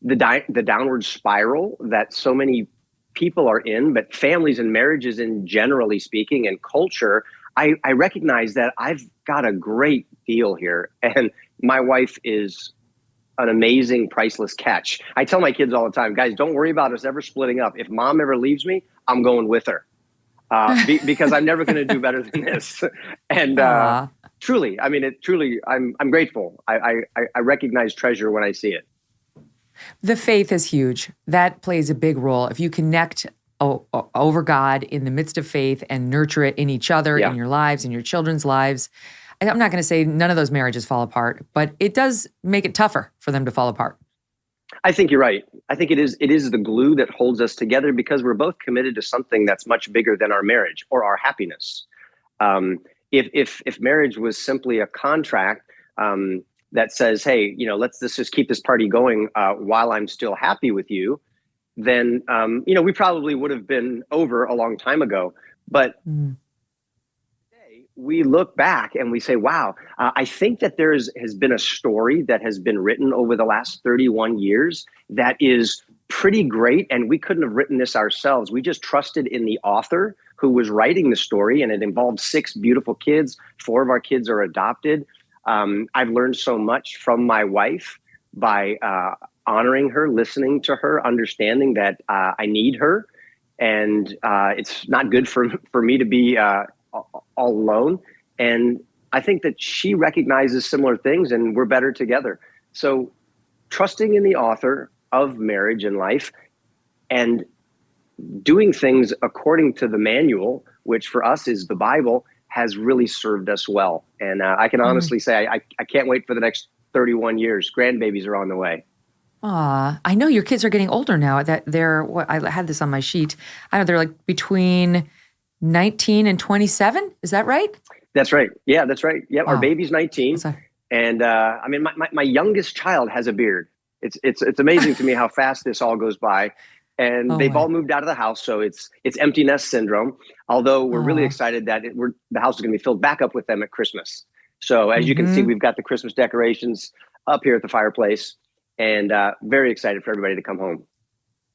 the downward spiral that so many people are in, but families and marriages in generally speaking, and culture, I recognize that I've got a great deal here. And my wife is an amazing, priceless catch. I tell my kids all the time, guys, don't worry about us ever splitting up. If mom ever leaves me, I'm going with her. Because I'm never going to do better than this. And truly, I mean, I'm grateful. I recognize treasure when I see it. The faith is huge. That plays a big role. If you connect over God in the midst of faith and nurture it in each other, in your lives, in your children's lives, I'm not going to say none of those marriages fall apart, but it does make it tougher for them to fall apart. I think you're right. I think it is the glue that holds us together, because we're both committed to something that's much bigger than our marriage or our happiness. If marriage was simply a contract that says, hey, let's just keep this party going while I'm still happy with you, then we probably would have been over a long time ago. But today we look back and we say, wow, I think that there has been a story that has been written over the last 31 years that is pretty great, and we couldn't have written this ourselves. We just trusted in the author who was writing the story, and it involved 6 beautiful kids. 4 of our kids are adopted. I've learned so much from my wife by honoring her, listening to her, understanding that I need her, and it's not good for me to be all alone. And I think that she recognizes similar things, and we're better together. So trusting in the author of marriage and life, and doing things according to the manual, which for us is the Bible, has really served us well. And I can honestly say I can't wait for the next 31 years. Grandbabies are on the way. I know your kids are getting older now. That I had this on my sheet. I know they're like between 19 and 27. Is that right? That's right. Yeah, that's right. Yeah, our baby's 19. And I mean, my youngest child has a beard. It's amazing to me how fast this all goes by. And they've all moved out of the house, so it's empty nest syndrome. Although we're really excited that the house is going to be filled back up with them at Christmas. So as you can see, we've got the Christmas decorations up here at the fireplace, and very excited for everybody to come home.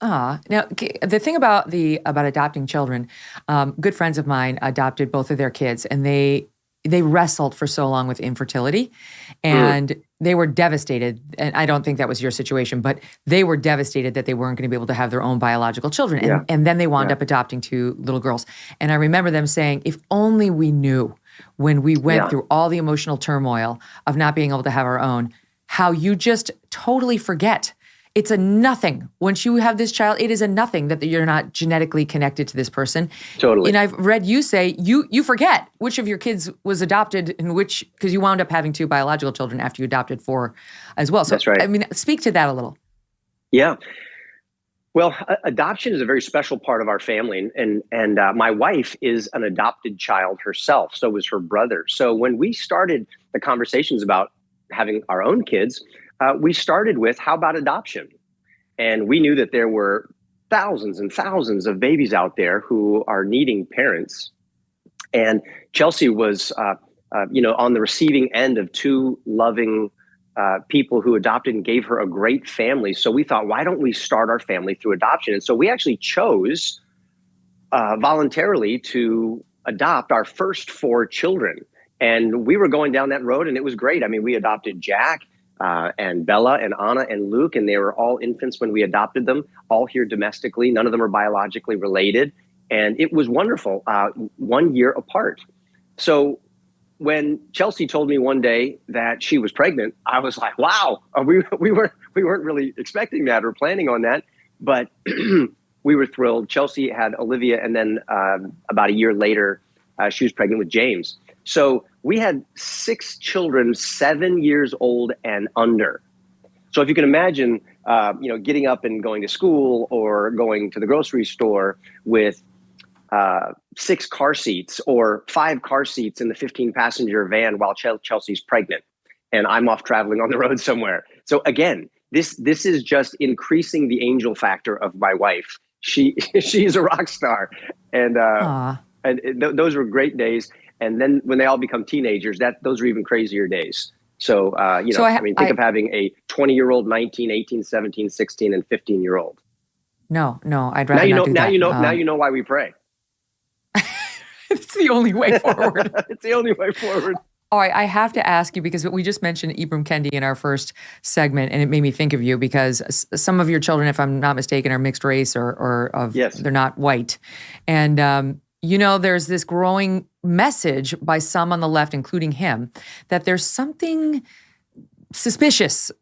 Now the thing about adopting children, good friends of mine adopted both of their kids, and they wrestled for so long with infertility, and they were devastated. And I don't think that was your situation, but they were devastated that they weren't going to be able to have their own biological children. And then they wound up adopting 2 little girls. And I remember them saying, if only we knew when we went through all the emotional turmoil of not being able to have our own, how you just totally forget. It's a nothing. Once you have this child, it is a nothing that you're not genetically connected to this person. Totally. And I've read you say you forget which of your kids was adopted and which, because you wound up having 2 biological children after you adopted 4 as well. So, that's right. I mean, speak to that a little. Yeah. Well, adoption is a very special part of our family. And my wife is an adopted child herself. So was her brother. So when we started the conversations about having our own kids, we started with, how about adoption? And we knew that there were thousands and thousands of babies out there who are needing parents. And Chelsea was, on the receiving end of 2 loving people who adopted and gave her a great family. So we thought, why don't we start our family through adoption? And so we actually chose voluntarily to adopt our first 4 children. And we were going down that road, and it was great. I mean, we adopted Jack, and Bella and Anna and Luke, and they were all infants when we adopted them, all here domestically. None of them are biologically related. And it was wonderful, 1 year apart. So when Chelsea told me one day that she was pregnant, I was like, wow, we weren't really expecting that or planning on that. But we were thrilled. Chelsea had Olivia, and then about a year later, she was pregnant with James. So we had 6 children, 7 years old and under. So if you can imagine, getting up and going to school or going to the grocery store with 6 car seats or 5 car seats in the 15-passenger van while Chelsea's pregnant and I'm off traveling on the road somewhere. So again, this is just increasing the angel factor of my wife. She's a rock star, and those were great days. And then when they all become teenagers, those are even crazier days. So, think of having a 20-year-old, 19, 18, 17, 16, and 15-year-old. No, I'd rather not do that. Now you know why we pray. It's the only way forward. It's the only way forward. All right, I have to ask you, because we just mentioned Ibram Kendi in our first segment, and it made me think of you because some of your children, if I'm not mistaken, are mixed race or yes. They're not white. And, there's this growing message by some on the left, including him, that there's something suspicious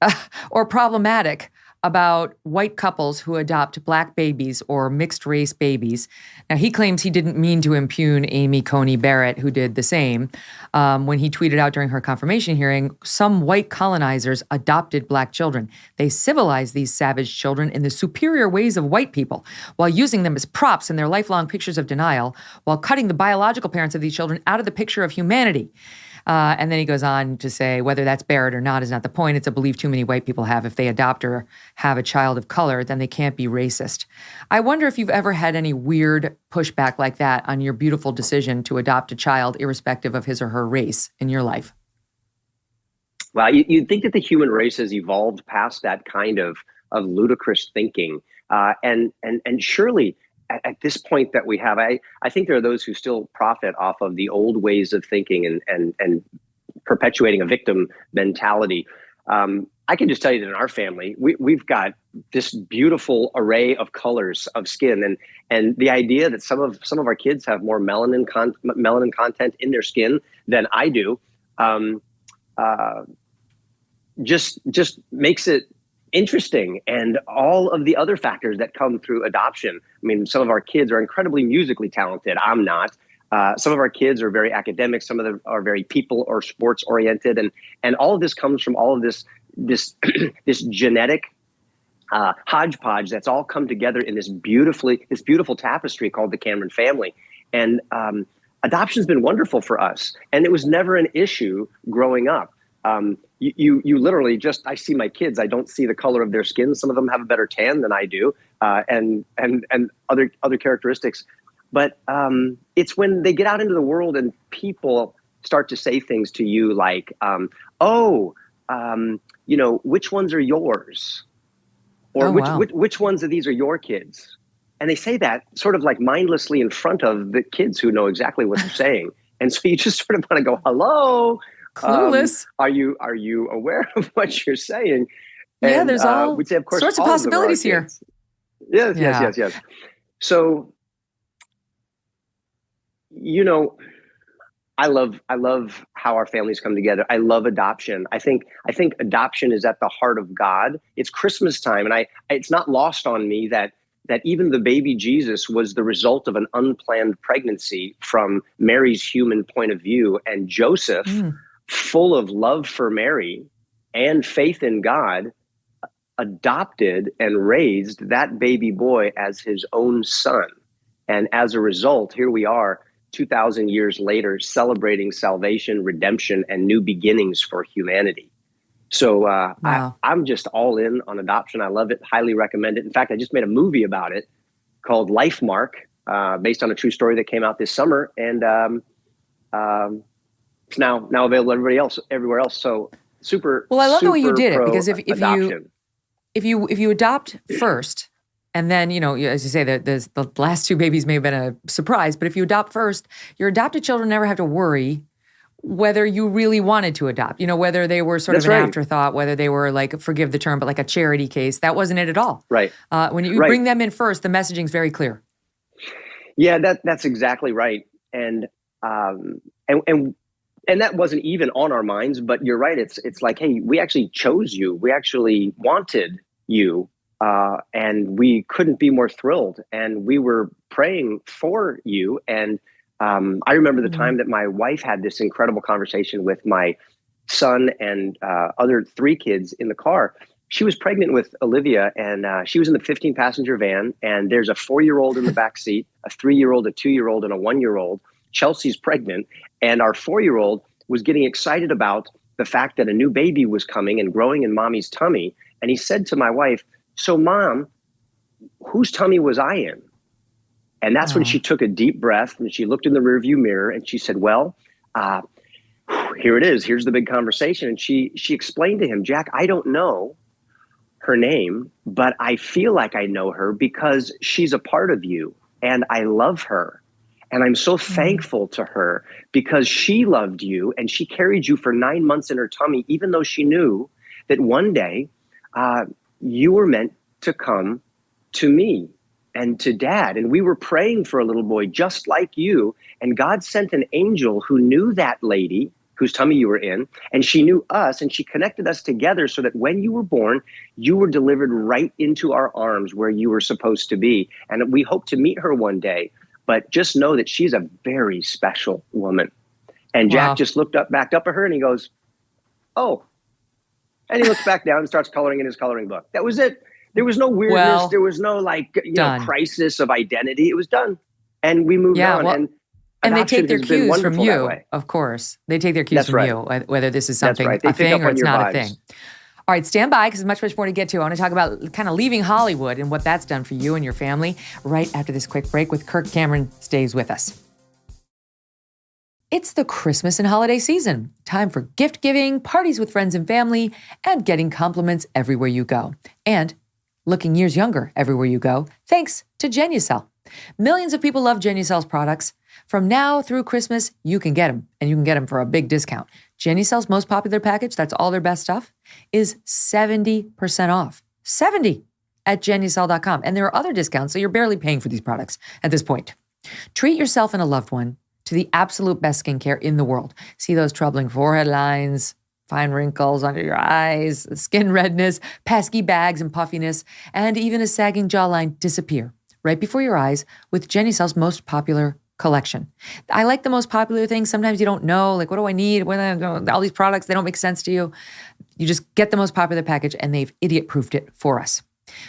or problematic about white couples who adopt black babies or mixed race babies. Now, he claims he didn't mean to impugn Amy Coney Barrett, who did the same. When he tweeted out during her confirmation hearing, some white colonizers adopted black children. They civilized these savage children in the superior ways of white people while using them as props in their lifelong pictures of denial, while cutting the biological parents of these children out of the picture of humanity. And then he goes on to say, whether that's Barrett or not is not the point. It's a belief too many white people have. If they adopt or have a child of color, then they can't be racist. I wonder if you've ever had any weird pushback like that on your beautiful decision to adopt a child, irrespective of his or her race, in your life. Well, you'd think that the human race has evolved past that kind of ludicrous thinking. And surely, at this point that we have, I think there are those who still profit off of the old ways of thinking and perpetuating a victim mentality. I can just tell you that in our family, we've got this beautiful array of colors of skin, and the idea that some of our kids have more melanin content in their skin than I do, just makes it interesting. And all of the other factors that come through adoption. I mean, some of our kids are incredibly musically talented. I'm not. Some of our kids are very academic. Some of them are very people or sports oriented. And all of this comes from all of this genetic hodgepodge that's all come together in this beautiful tapestry called the Cameron family. And adoption's been wonderful for us. And it was never an issue growing up. You literally I see my kids, I don't see the color of their skin. Some of them have a better tan than I do, and other characteristics. But it's when they get out into the world and people start to say things to you like, which ones are yours? Or which ones of these are your kids? And they say that sort of like mindlessly in front of the kids who know exactly what they're saying. And so you just sort of want to go, hello. Clueless. Are you aware of what you're saying? And, yeah, there's all we'd say, of course, sorts of possibilities here. Yes. So, I love how our families come together. I love adoption. I think adoption is at the heart of God. It's Christmas time, and it's not lost on me that even the baby Jesus was the result of an unplanned pregnancy from Mary's human point of view, and Joseph, full of love for Mary and faith in God, adopted and raised that baby boy as his own son. And as a result, here we are 2,000 years later, celebrating salvation, redemption, and new beginnings for humanity. So wow. I'm just all in on adoption. I love it. Highly recommend it. In fact, I just made a movie about it called Life Mark, based on a true story that came out this summer. And it's now available everywhere else. So super. Well, I love the way you did it, because if you adopt first, and then, as you say, the last 2 babies may have been a surprise, but if you adopt first, your adopted children never have to worry whether you really wanted to adopt, whether they were sort of an afterthought, whether they were like, forgive the term, but like a charity case. That wasn't it at all. Right. When you bring them in first, the messaging's very clear. Yeah, that's exactly right. And that wasn't even on our minds, but you're right. It's like, hey, we actually chose you. We actually wanted you. And we couldn't be more thrilled. And we were praying for you. And I remember the time that my wife had this incredible conversation with my son and other 3 kids in the car. She was pregnant with Olivia, and she was in the 15-passenger van. And there's a 4-year-old in the back seat, a 3-year-old, a 2-year-old, and a 1-year-old. Chelsea's pregnant, and our 4-year-old was getting excited about the fact that a new baby was coming and growing in mommy's tummy. And he said to my wife, "So, Mom, whose tummy was I in?" And that's when she took a deep breath and she looked in the rearview mirror and she said, "Well, here it is. Here's the big conversation." And she explained to him, "Jack, I don't know her name, but I feel like I know her because she's a part of you and I love her. And I'm so thankful to her because she loved you and she carried you for 9 months in her tummy, even though she knew that one day you were meant to come to me and to Dad. And we were praying for a little boy just like you. And God sent an angel who knew that lady whose tummy you were in, and she knew us, and she connected us together so that when you were born, you were delivered right into our arms where you were supposed to be. And we hope to meet her one day, but just know that she's a very special woman." And Jack just backed up at her and he goes, "Oh." And he looks back down and starts coloring in his coloring book. That was it. There was no weirdness. There was no crisis of identity. It was done. And we moved on. And they take their cues from you, of course. They take their cues from you, whether this is something, a thing or it's not a thing. All right, stand by because there's much more to get to. I want to talk about kind of leaving Hollywood and what that's done for you and your family right after this quick break with Kirk Cameron stays with us. It's the Christmas and holiday season. Time for gift giving, parties with friends and family, and getting compliments everywhere you go. And looking years younger everywhere you go, thanks to Genucel. Millions of people love Genucel's products. From now through Christmas, you can get them, and you can get them for a big discount. Genucel's most popular package, that's all their best stuff, is 70% off. 70 at Genucel.com. And there are other discounts, so you're barely paying for these products at this point. Treat yourself and a loved one to the absolute best skincare in the world. See those troubling forehead lines, fine wrinkles under your eyes, skin redness, pesky bags and puffiness, and even a sagging jawline disappear right before your eyes with Genucel's most popular collection. I like the most popular things. Sometimes you don't know, like, what do I need? All these products, they don't make sense to you. You just get the most popular package, and they've idiot-proofed it for us.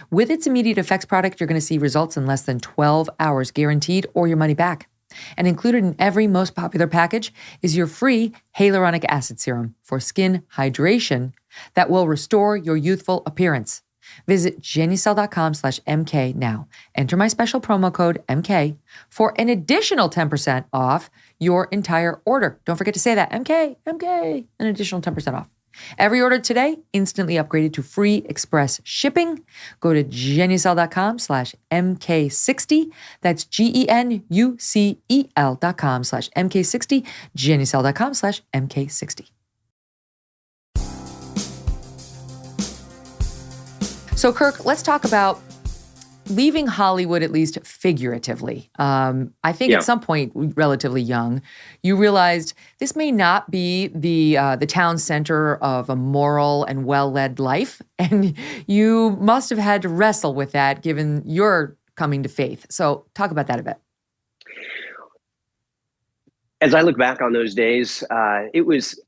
With its immediate effects product, you're going to see results in less than 12 hours guaranteed or your money back. And included in every most popular package is your free hyaluronic acid serum for skin hydration that will restore your youthful appearance. Visit Genucel.com/MK now. Enter my special promo code MK for an additional 10% off your entire order. Don't forget to say that, MK, an additional 10% off. Every order today, instantly upgraded to free express shipping. Go to Genucel.com/MK60. That's GENUCEL.com/MK60. Genucel.com/MK60. So, Kirk, let's talk about leaving Hollywood, at least figuratively. I think at some point, relatively young, you realized this may not be the town center of a moral and well-led life, and you must have had to wrestle with that given your coming to faith. So, talk about that a bit. As I look back on those days, it was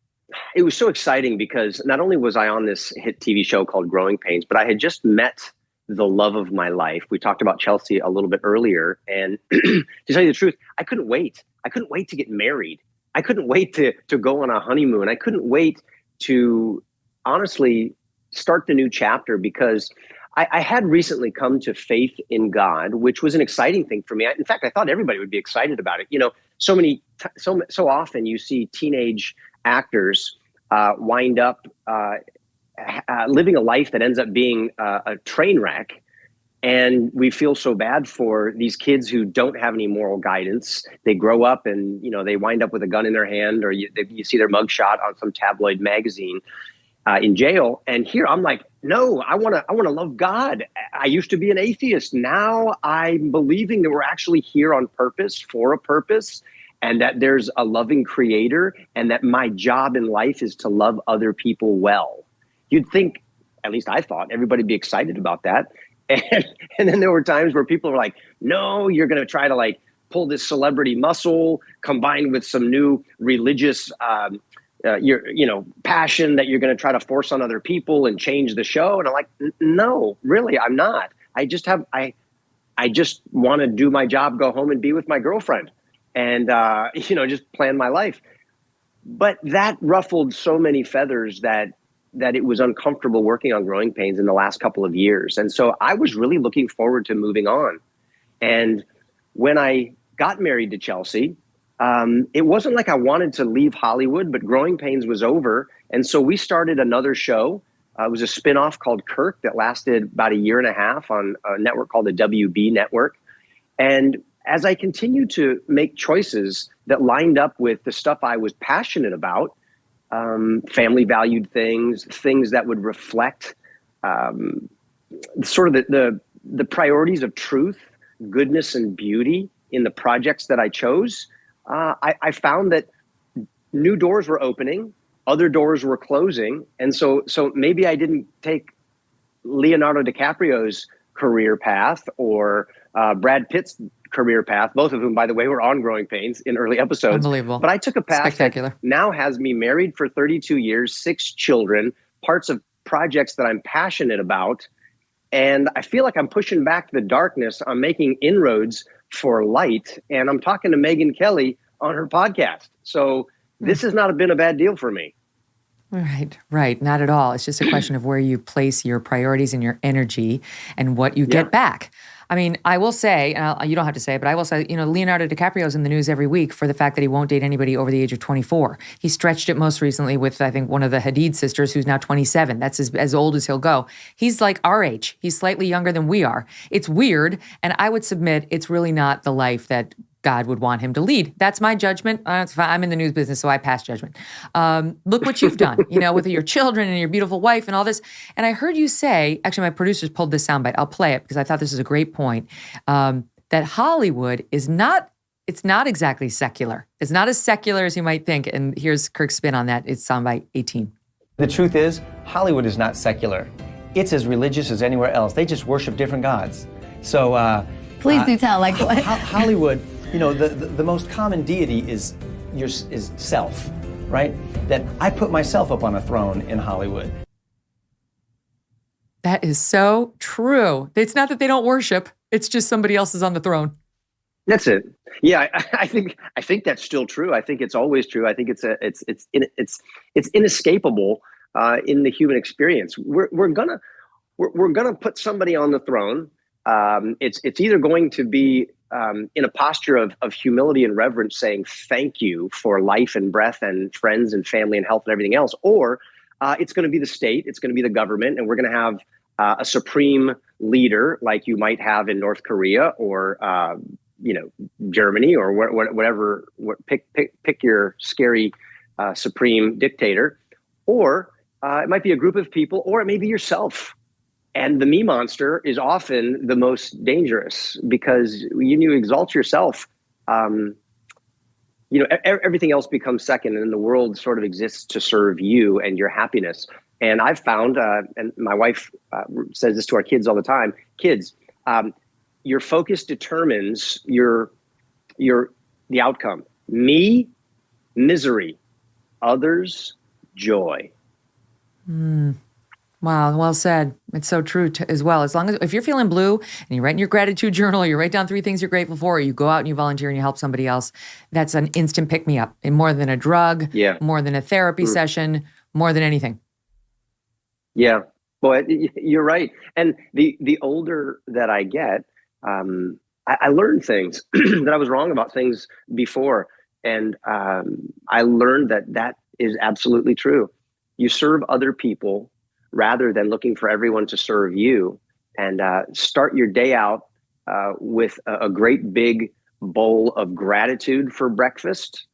so exciting because not only was I on this hit TV show called Growing Pains, but I had just met the love of my life. We talked about Chelsea a little bit earlier. And to tell you the truth, I couldn't wait. I couldn't wait to get married. I couldn't wait to go on a honeymoon. I couldn't wait to honestly start the new chapter because I had recently come to faith in God, which was an exciting thing for me. In fact, I thought everybody would be excited about it. You know, so often you see teenage actors wind up living a life that ends up being a train wreck. And we feel so bad for these kids who don't have any moral guidance. They grow up and, they wind up with a gun in their hand, or you see their mugshot on some tabloid magazine. in jail. And here I'm like, no, I want to love God. I used to be an atheist. Now I'm believing that we're actually here on purpose, for a purpose, and that there's a loving creator, and that my job in life is to love other people well. You'd think, at least I thought, everybody'd be excited about that. And then there were times where people were like, no, you're going to try to like pull this celebrity muscle combined with some new religious passion that you're going to try to force on other people and change the show. And I'm like, no, really, I'm not. I just want to do my job, go home and be with my girlfriend and, just plan my life. But that ruffled so many feathers that it was uncomfortable working on Growing Pains in the last couple of years. And so I was really looking forward to moving on. And when I got married to Chelsea, it wasn't like I wanted to leave Hollywood, but Growing Pains was over. And so we started another show. It was a spinoff called Kirk that lasted about a year and a half on a network called the WB Network. And as I continued to make choices that lined up with the stuff I was passionate about, family valued things that would reflect sort of the priorities of truth, goodness, and beauty in the projects that I chose, I found that new doors were opening, other doors were closing. And so maybe I didn't take Leonardo DiCaprio's career path or Brad Pitt's career path, both of whom, by the way, were on Growing Pains in early episodes. Unbelievable. But I took a path Spectacular. that now has me married for 32 years, 6 children, parts of projects that I'm passionate about. And I feel like I'm pushing back the darkness. I'm making inroads for light. And I'm talking to Megyn Kelly on her podcast. So this has not been a bad deal for me. Right. Not at all. It's just a question of where you place your priorities and your energy and what you get back. I mean, I will say, you don't have to say it, but I will say, Leonardo DiCaprio's in the news every week for the fact that he won't date anybody over the age of 24. He stretched it most recently with, I think, one of the Hadid sisters who's now 27. That's as old as he'll go. He's like our age. He's slightly younger than we are. It's weird, and I would submit it's really not the life that God would want him to lead. That's my judgment. I'm in the news business, so I pass judgment. Look what you've done, with your children and your beautiful wife and all this. And I heard you say, actually, my producers pulled this soundbite. I'll play it because I thought this is a great point, that Hollywood it's not exactly secular. It's not as secular as you might think. And here's Kirk's spin on that. It's soundbite 18. The truth is, Hollywood is not secular. It's as religious as anywhere else. They just worship different gods. So please do tell, like what? Hollywood, the most common deity is self, right? That I put myself up on a throne in Hollywood. That is so true. It's not that they don't worship. It's just somebody else is on the throne. That's it. Yeah, I think that's still true. I think it's always true. I think it's inescapable in the human experience. We're gonna put somebody on the throne. It's either going to be in a posture of humility and reverence, saying thank you for life and breath and friends and family and health and everything else, or it's going to be the state, it's going to be the government, and we're going to have a supreme leader like you might have in North Korea or Germany or whatever. Pick your scary supreme dictator, or it might be a group of people, or it may be yourself. And the me monster is often the most dangerous because when you exalt yourself, everything else becomes second, and the world sort of exists to serve you and your happiness. And I've found, and my wife says this to our kids all the time, kids, your focus determines the outcome. Me, misery. Others, joy. Wow, well said. It's so true as well. As long as if you're feeling blue and you write in your gratitude journal, you write down 3 things you're grateful for, or you go out and you volunteer and you help somebody else, that's an instant pick me up. And more than a drug, more than a therapy session, more than anything. Yeah, boy, you're right. And the older that I get, I learned things that I was wrong about things before, and I learned that is absolutely true. You serve other people rather than looking for everyone to serve you, and start your day out with a great big bowl of gratitude for breakfast,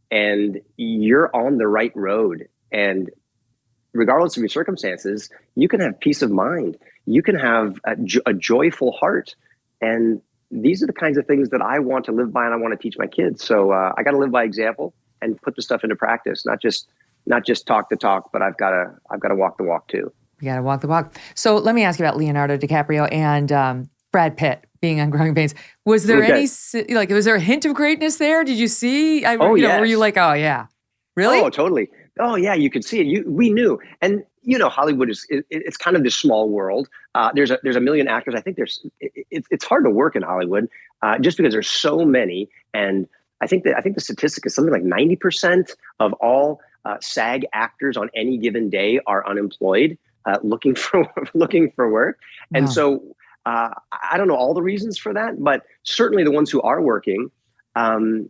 and you're on the right road. And regardless of your circumstances, you can have peace of mind. You can have a joyful heart. And these are the kinds of things that I want to live by and I want to teach my kids. So I got to live by example and put the stuff into practice, not just talk the talk, but I've got to walk the walk too. You got to walk the walk. So let me ask you about Leonardo DiCaprio and Brad Pitt being on Growing Pains. Was there was there a hint of greatness there? Did you see? Yes. Were you like, oh yeah, really? Oh, totally. Oh yeah, you could see it. We knew, and Hollywood it's kind of this small world. There's a million actors. I think it's hard to work in Hollywood just because there's so many. And I think the statistic is something like 90% of all SAG actors on any given day are unemployed, looking for work. And Wow. so I don't know all the reasons for that, but certainly the ones who are working, the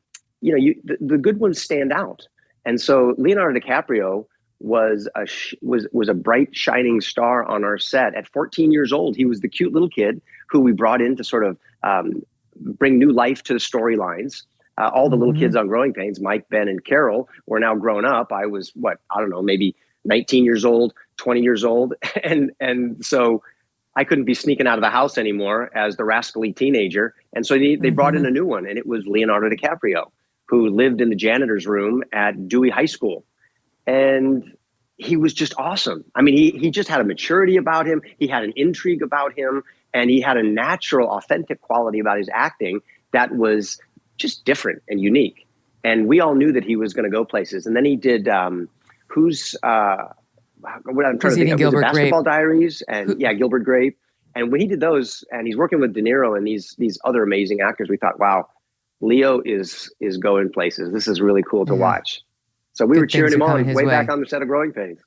good ones stand out. And so Leonardo DiCaprio was a bright, shining star on our set. At 14 years old, he was the cute little kid who we brought in to sort of bring new life to the storylines. All the little kids on Growing Pains, Mike, Ben, and Carol, were now grown up. I was, maybe 19 years old, 20 years old. And so I couldn't be sneaking out of the house anymore as the rascally teenager. And so they brought in a new one, and it was Leonardo DiCaprio, who lived in the janitor's room at Dewey High School. And he was just awesome. I mean, he just had a maturity about him. He had an intrigue about him, and he had a natural, authentic quality about his acting that was just different and unique. And we all knew that he was going to go places. And then he did Gilbert Basketball Grape. Diaries and Gilbert Grape. And when he did those, and he's working with De Niro and these other amazing actors, we thought, wow, Leo is going places. This is really cool to watch. So we were cheering him on way back on the set of Growing Pains.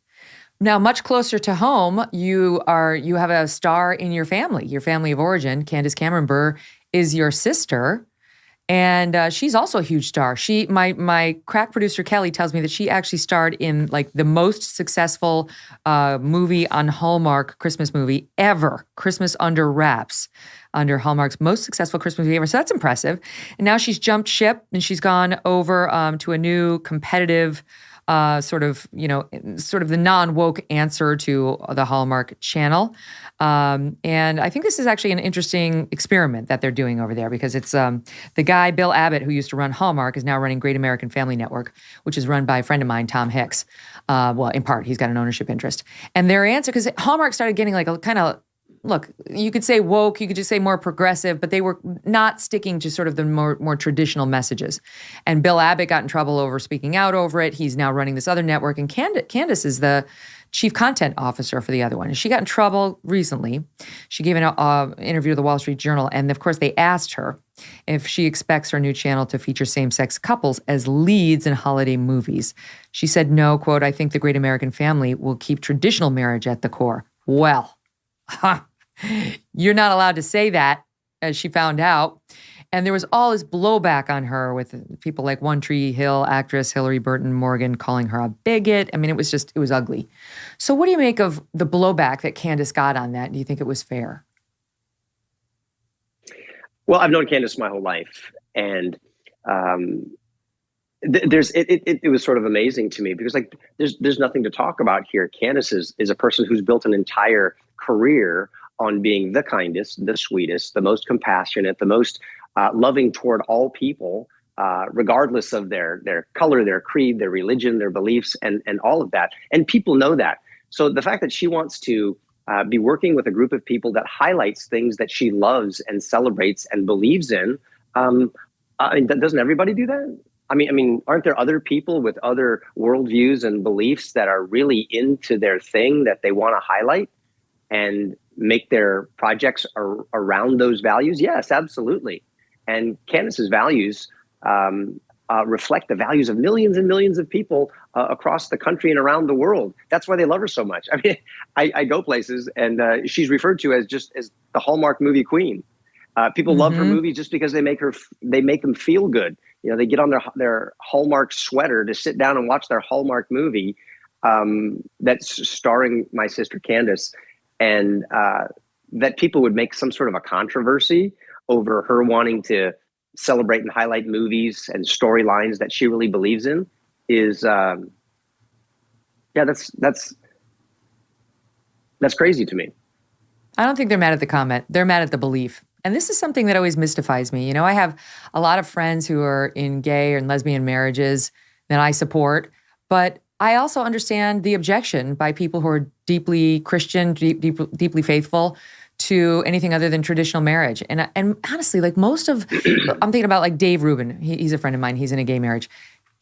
Now, much closer to home, you have a star in your family of origin. Candace Cameron Bure is your sister. And she's also a huge star. My crack producer Kelly tells me that she actually starred in like the most successful movie on Hallmark, Christmas movie ever, Christmas Under Wraps, under Hallmark's most successful Christmas movie ever. So that's impressive. And now she's jumped ship and she's gone over to a new competitive sort of the non-woke answer to the Hallmark channel. And I think this is actually an interesting experiment that they're doing over there, because it's the guy, Bill Abbott, who used to run Hallmark, is now running Great American Family Network, which is run by a friend of mine, Tom Hicks. In part, he's got an ownership interest. And their answer, because Hallmark started getting like a kind of, look, you could say woke, you could just say more progressive, but they were not sticking to sort of the more traditional messages. And Bill Abbott got in trouble over speaking out over it. He's now running this other network. And Candace is the chief content officer for the other one. And she got in trouble recently. She gave an interview to the Wall Street Journal. And of course, they asked her if she expects her new channel to feature same-sex couples as leads in holiday movies. She said, no, quote, I think the Great American Family will keep traditional marriage at the core. Well, you're not allowed to say that, as she found out. And there was all this blowback on her with people like One Tree Hill actress Hillary Burton Morgan calling her a bigot. I mean, it was ugly. So what do you make of the blowback that Candace got on that? Do you think it was fair? Well, I've known Candace my whole life. And it was sort of amazing to me because like there's nothing to talk about here. Candace is a person who's built an entire career on being the kindest, the sweetest, the most compassionate, the most loving toward all people, regardless of their color, their creed, their religion, their beliefs, and all of that. And people know that. So the fact that she wants to be working with a group of people that highlights things that she loves and celebrates and believes in, doesn't everybody do that? I mean, aren't there other people with other worldviews and beliefs that are really into their thing that they want to highlight and make their projects around those values? Yes, absolutely. And Candace's values reflect the values of millions and millions of people across the country and around the world. That's why they love her so much. I mean, I go places and she's referred to as the Hallmark movie queen. People love her movies just because they make them feel good. You know, they get on their Hallmark sweater to sit down and watch their Hallmark movie that's starring my sister Candace. And that people would make some sort of a controversy over her wanting to celebrate and highlight movies and storylines that she really believes in is, that's That's crazy to me. I don't think they're mad at the comment. They're mad at the belief. And this is something that always mystifies me. You know, I have a lot of friends who are in gay and lesbian marriages that I support, but I also understand the objection by people who are deeply Christian, deeply faithful to anything other than traditional marriage. And honestly, like I'm thinking about like Dave Rubin. He's a friend of mine. He's in a gay marriage.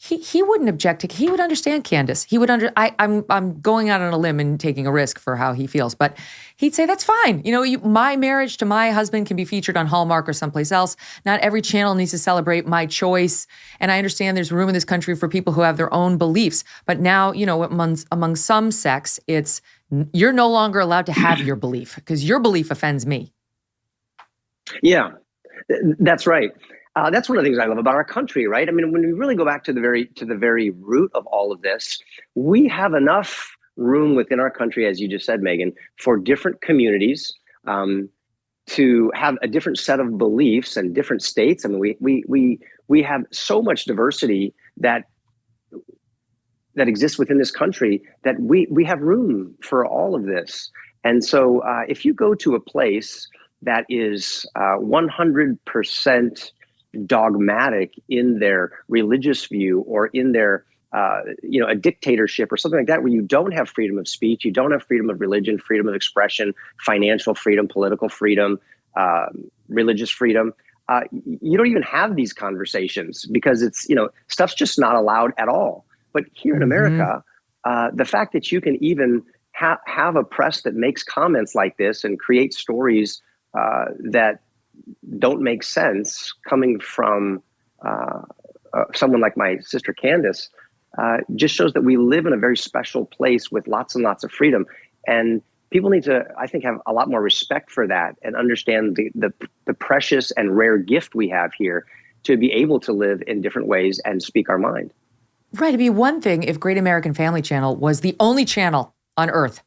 He wouldn't object to. He would understand Candace. He would I'm going out on a limb and taking a risk for how he feels, but he'd say that's fine. You know, my marriage to my husband can be featured on Hallmark or someplace else. Not every channel needs to celebrate my choice. And I understand there's room in this country for people who have their own beliefs. But now, you know, among some sects, it's you're no longer allowed to have your belief because your belief offends me. Yeah, that's right. That's one of the things I love about our country, right? I mean, when we really go back to the very root of all of this, we have enough room within our country, as you just said, Megyn, for different communities to have a different set of beliefs and different states. I mean, we have so much diversity that exists within this country that we have room for all of this. And so, if you go to a place that is 100% dogmatic in their religious view or in their a dictatorship or something like that, where you don't have freedom of speech, you don't have freedom of religion, freedom of expression, financial freedom, political freedom, religious freedom, you don't even have these conversations because it's, stuff's just not allowed at all. But here in America, the fact that you can even have a press that makes comments like this and create stories that don't make sense coming from someone like my sister Candace just shows that we live in a very special place with lots and lots of freedom. And people need to, I think, have a lot more respect for that and understand the precious and rare gift we have here to be able to live in different ways and speak our mind. Right. It'd be one thing if Great American Family Channel was the only channel on earth.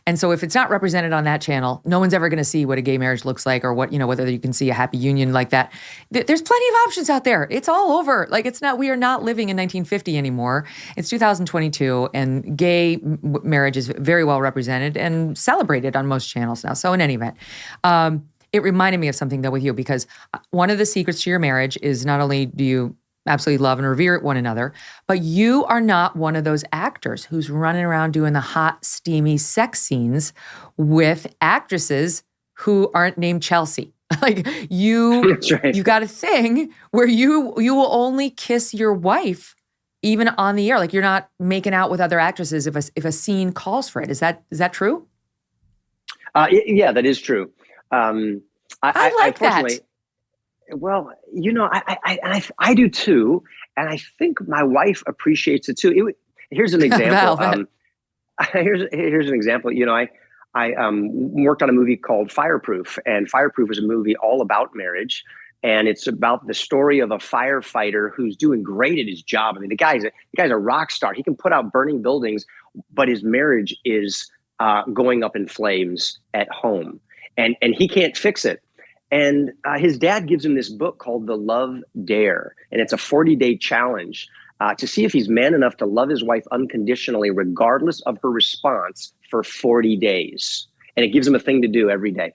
And so if it's not represented on that channel, no one's ever going to see what a gay marriage looks like or what, whether you can see a happy union like that. There's plenty of options out there. It's all over. Like we are not living in 1950 anymore. It's 2022 and gay marriage is very well represented and celebrated on most channels now. So in any event, it reminded me of something though with you, because one of the secrets to your marriage is not only do you absolutely love and revere one another, but you are not one of those actors who's running around doing the hot, steamy sex scenes with actresses who aren't named Chelsea. Like you, That's right. You got a thing where you will only kiss your wife even on the air. Like you're not making out with other actresses if a scene calls for it. Is that true? Yeah, that is true. I like that. Well, I do too, and I think my wife appreciates it too. Here's an example. Here's an example. I worked on a movie called Fireproof, and Fireproof is a movie all about marriage, and it's about the story of a firefighter who's doing great at his job. I mean, the guy's a rock star. He can put out burning buildings, but his marriage is going up in flames at home, and he can't fix it. And his dad gives him this book called The Love Dare. And it's a 40-day challenge to see if he's man enough to love his wife unconditionally, regardless of her response, for 40 days. And it gives him a thing to do every day.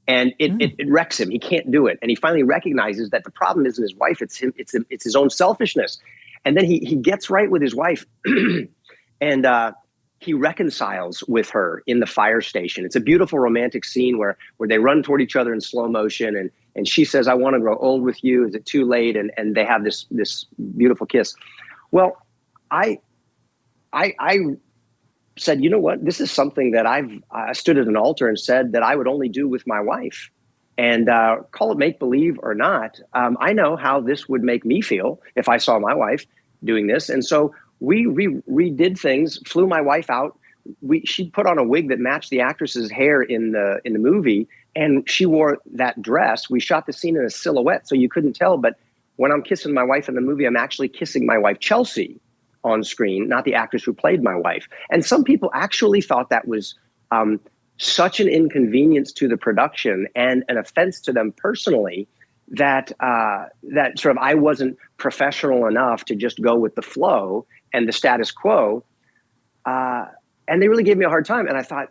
And it wrecks him. He can't do it. And he finally recognizes that the problem isn't his wife. It's him. It's his own selfishness. And then he gets right with his wife. And he reconciles with her in the fire station. It's a beautiful romantic scene where they run toward each other in slow motion. And she says, "I want to grow old with you. Is it too late?" And they have this beautiful kiss. Well, I said, you know what? This is something that I stood at an altar and said that I would only do with my wife. And call it make-believe or not, I know how this would make me feel if I saw my wife doing this. And so we redid things, flew my wife out. She put on a wig that matched the actress's hair in the movie, and she wore that dress. We shot the scene in a silhouette, so you couldn't tell. But when I'm kissing my wife in the movie, I'm actually kissing my wife, Chelsea, on screen, not the actress who played my wife. And some people actually thought that was such an inconvenience to the production and an offense to them personally that sort of I wasn't professional enough to just go with the flow and the status quo. And they really gave me a hard time. And I thought,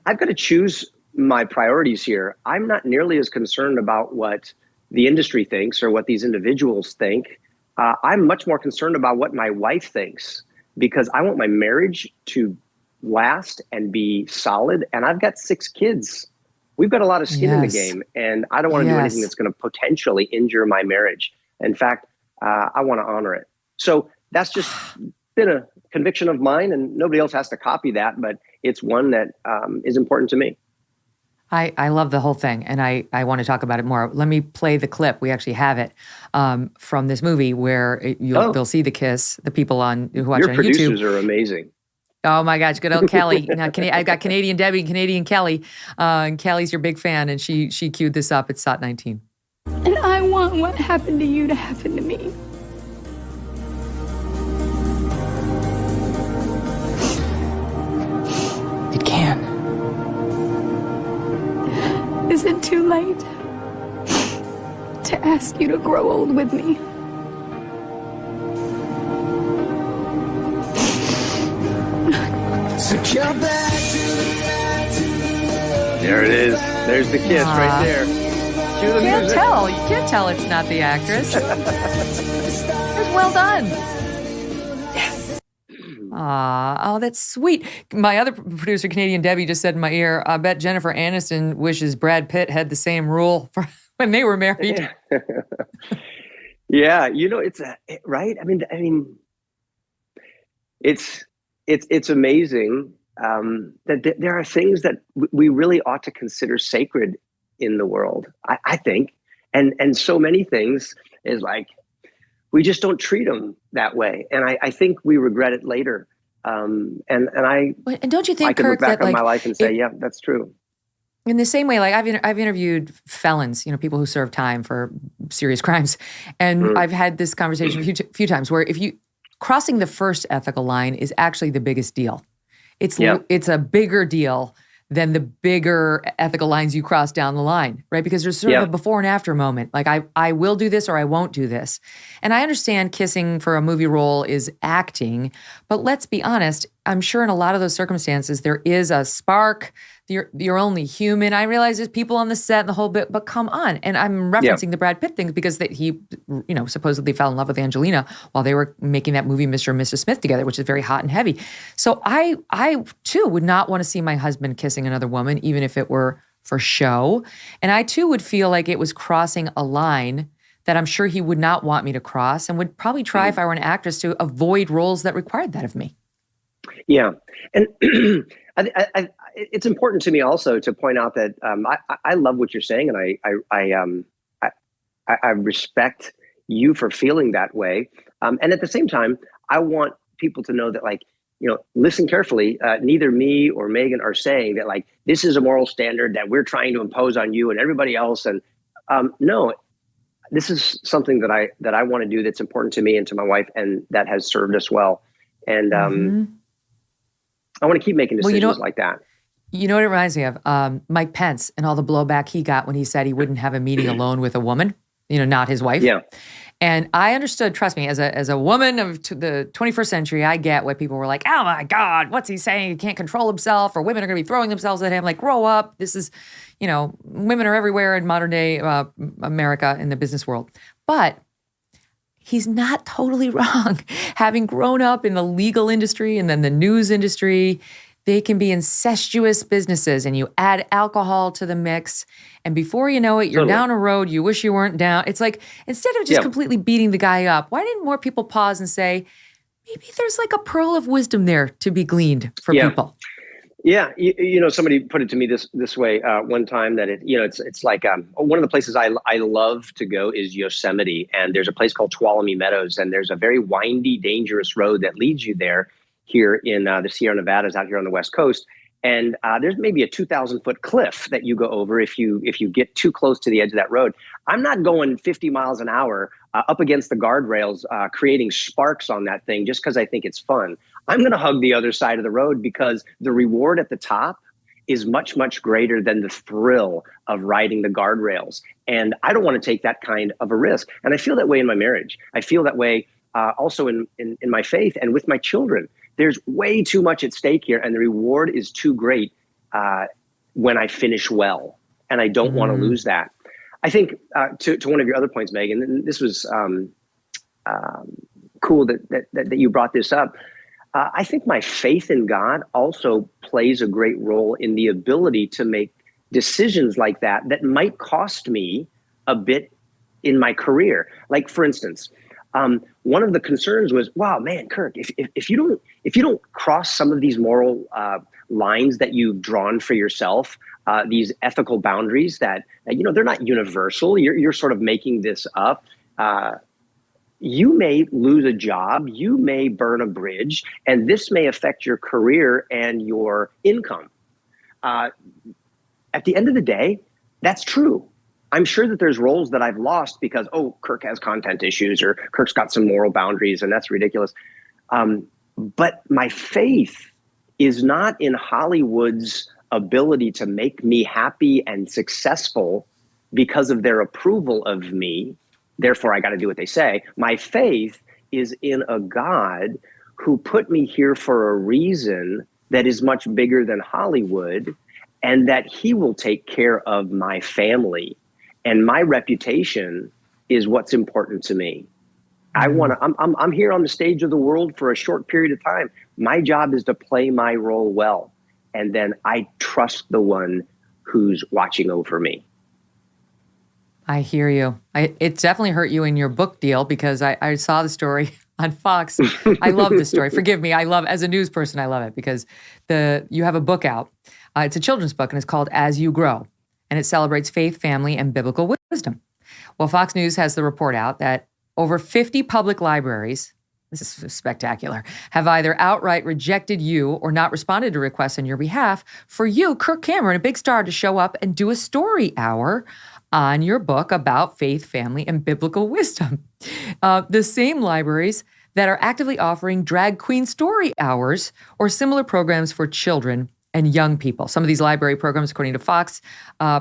I've got to choose my priorities here. I'm not nearly as concerned about what the industry thinks or what these individuals think. I'm much more concerned about what my wife thinks, because I want my marriage to last and be solid. And I've got 6 kids. We've got a lot of skin in the game, and I don't want to do anything that's going to potentially injure my marriage. In fact, I want to honor it. So that's just been a conviction of mine, and nobody else has to copy that, but it's one that is important to me. I love the whole thing, and I want to talk about it more. Let me play the clip. We actually have it from this movie where they'll see the kiss, the people who watch it on YouTube. Your producers are amazing. Oh my gosh, good old Kelly. Now, I've got Canadian Debbie, Canadian Kelly, and Kelly's your big fan, and she queued this up. It's SOT 19. And I want what happened to you to happen to me. It can. Is it too late to ask you to grow old with me? There it is. There's the kiss right there. Cue the music. You can't tell it's not the actress. It's well done. Yes. Oh, that's sweet. My other producer, Canadian Debbie, just said in my ear, I bet Jennifer Aniston wishes Brad Pitt had the same rule for when they were married. Yeah, it's right. I mean, it's amazing that there are things that we really ought to consider sacred in the world, I think. And so many things is like, we just don't treat them that way. And I think we regret it later. And don't you think, I can Kirk, look back that on my life and say, yeah, that's true. In the same way, like I've interviewed felons, people who serve time for serious crimes. And I've had this conversation a few times where crossing the first ethical line is actually the biggest deal. It's a bigger deal than the bigger ethical lines you cross down the line, right? Because there's sort of a before and after moment. Like I will do this or I won't do this. And I understand kissing for a movie role is acting, but let's be honest, I'm sure in a lot of those circumstances, there is a spark. You're only human. I realize there's people on the set and the whole bit, but come on. And I'm referencing the Brad Pitt thing because he, supposedly fell in love with Angelina while they were making that movie Mr. and Mrs. Smith together, which is very hot and heavy. So I too would not want to see my husband kissing another woman, even if it were for show. And I too would feel like it was crossing a line that I'm sure he would not want me to cross and would probably try if I were an actress to avoid roles that required that of me. Yeah. And it's important to me also to point out that I love what you're saying, and I respect you for feeling that way. And at the same time, I want people to know that, listen carefully. Neither me or Megyn are saying that this is a moral standard that we're trying to impose on you and everybody else. And no, this is something that I want to do that's important to me and to my wife, and that has served us well. And I want to keep making decisions like that. You know what it reminds me of? Mike Pence and all the blowback he got when he said he wouldn't have a meeting alone with a woman, not his wife. Yeah. And I understood, trust me, as a woman of the 21st century, I get what people were like, oh my God, what's he saying? He can't control himself, or women are going to be throwing themselves at him. Like, grow up. This is, women are everywhere in modern day America in the business world. But he's not totally wrong. Having grown up in the legal industry and then the news industry, they can be incestuous businesses, and you add alcohol to the mix, and before you know it, you're down a road you wish you weren't down. It's like, instead of just completely beating the guy up, why didn't more people pause and say, maybe there's a pearl of wisdom there to be gleaned for people? Yeah, somebody put it to me this way one time, that it's like one of the places I love to go is Yosemite, and there's a place called Tuolumne Meadows, and there's a very windy, dangerous road that leads you there here in the Sierra Nevadas out here on the West Coast. And there's maybe a 2,000-foot cliff that you go over if you get too close to the edge of that road. I'm not going 50 miles an hour up against the guardrails, creating sparks on that thing just because I think it's fun. I'm going to hug the other side of the road because the reward at the top is much, much greater than the thrill of riding the guardrails. And I don't want to take that kind of a risk. And I feel that way in my marriage. I feel that way also in my faith and with my children, there's way too much at stake here, and the reward is too great when I finish well, and I don't want to lose that. I think to one of your other points, Megyn, and this was cool that you brought this up. I think my faith in God also plays a great role in the ability to make decisions like that might cost me a bit in my career. Like, for instance, one of the concerns was, wow, man, Kirk, if you don't cross some of these moral lines that you've drawn for yourself, these ethical boundaries that they're not universal. You're sort of making this up. You may lose a job, you may burn a bridge, and this may affect your career and your income. At the end of the day, that's true. I'm sure that there's roles that I've lost because, Kirk has content issues or Kirk's got some moral boundaries, and that's ridiculous. But my faith is not in Hollywood's ability to make me happy and successful because of their approval of me. Therefore, I got to do what they say. My faith is in a God who put me here for a reason that is much bigger than Hollywood, and that he will take care of my family. And my reputation is what's important to me. I'm here on the stage of the world for a short period of time. My job is to play my role well. And then I trust the one who's watching over me. I hear you. It definitely hurt you in your book deal because I saw the story on Fox. I love this story. Forgive me. As a news person, I love it because you have a book out. It's a children's book and it's called As You Grow. And it celebrates faith, family, and biblical wisdom. Well, Fox News has the report out that over 50 public libraries, this is spectacular, have either outright rejected you or not responded to requests on your behalf for you, Kirk Cameron, a big star, to show up and do a story hour on your book about faith, family, and biblical wisdom. The same libraries that are actively offering drag queen story hours or similar programs for children and young people. Some of these library programs, according to Fox,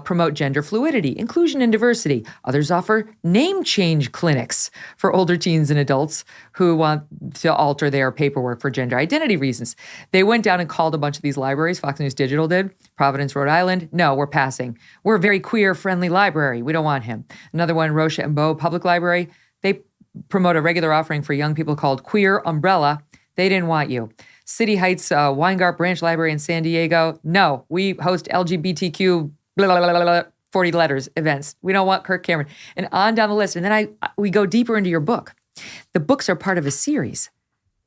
promote gender fluidity, inclusion, and diversity. Others offer name change clinics for older teens and adults who want to alter their paperwork for gender identity reasons. They went down and called a bunch of these libraries. Fox News Digital did. Providence, Rhode Island. No, we're passing. We're a very queer-friendly library. We don't want him. Another one, Rocha and Bow Public Library. They promote a regular offering for young people called Queer Umbrella. They didn't want you. City Heights Weingart Branch Library in San Diego. No, we host LGBTQ blah, blah, blah, blah, 40 letters events. We don't want Kirk Cameron. And on down the list. And then we go deeper into your book. The books are part of a series.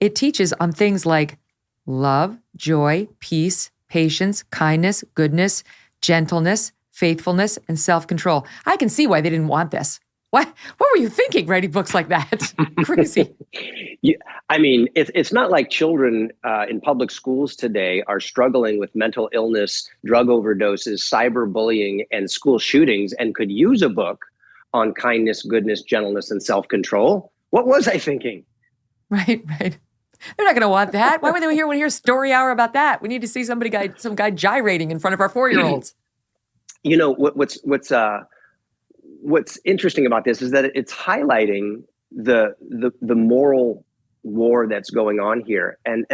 It teaches on things like love, joy, peace, patience, kindness, goodness, gentleness, faithfulness, and self-control. I can see why they didn't want this. What were you thinking writing books like that? Crazy. It's not like children in public schools today are struggling with mental illness, drug overdoses, cyberbullying, and school shootings and could use a book on kindness, goodness, gentleness, and self-control. What was I thinking? Right. They're not going to want that. Why would they want to hear a story hour about that? We need to see some guy gyrating in front of our 4-year-olds. You know, what's interesting about this is that it's highlighting the moral war that's going on here, and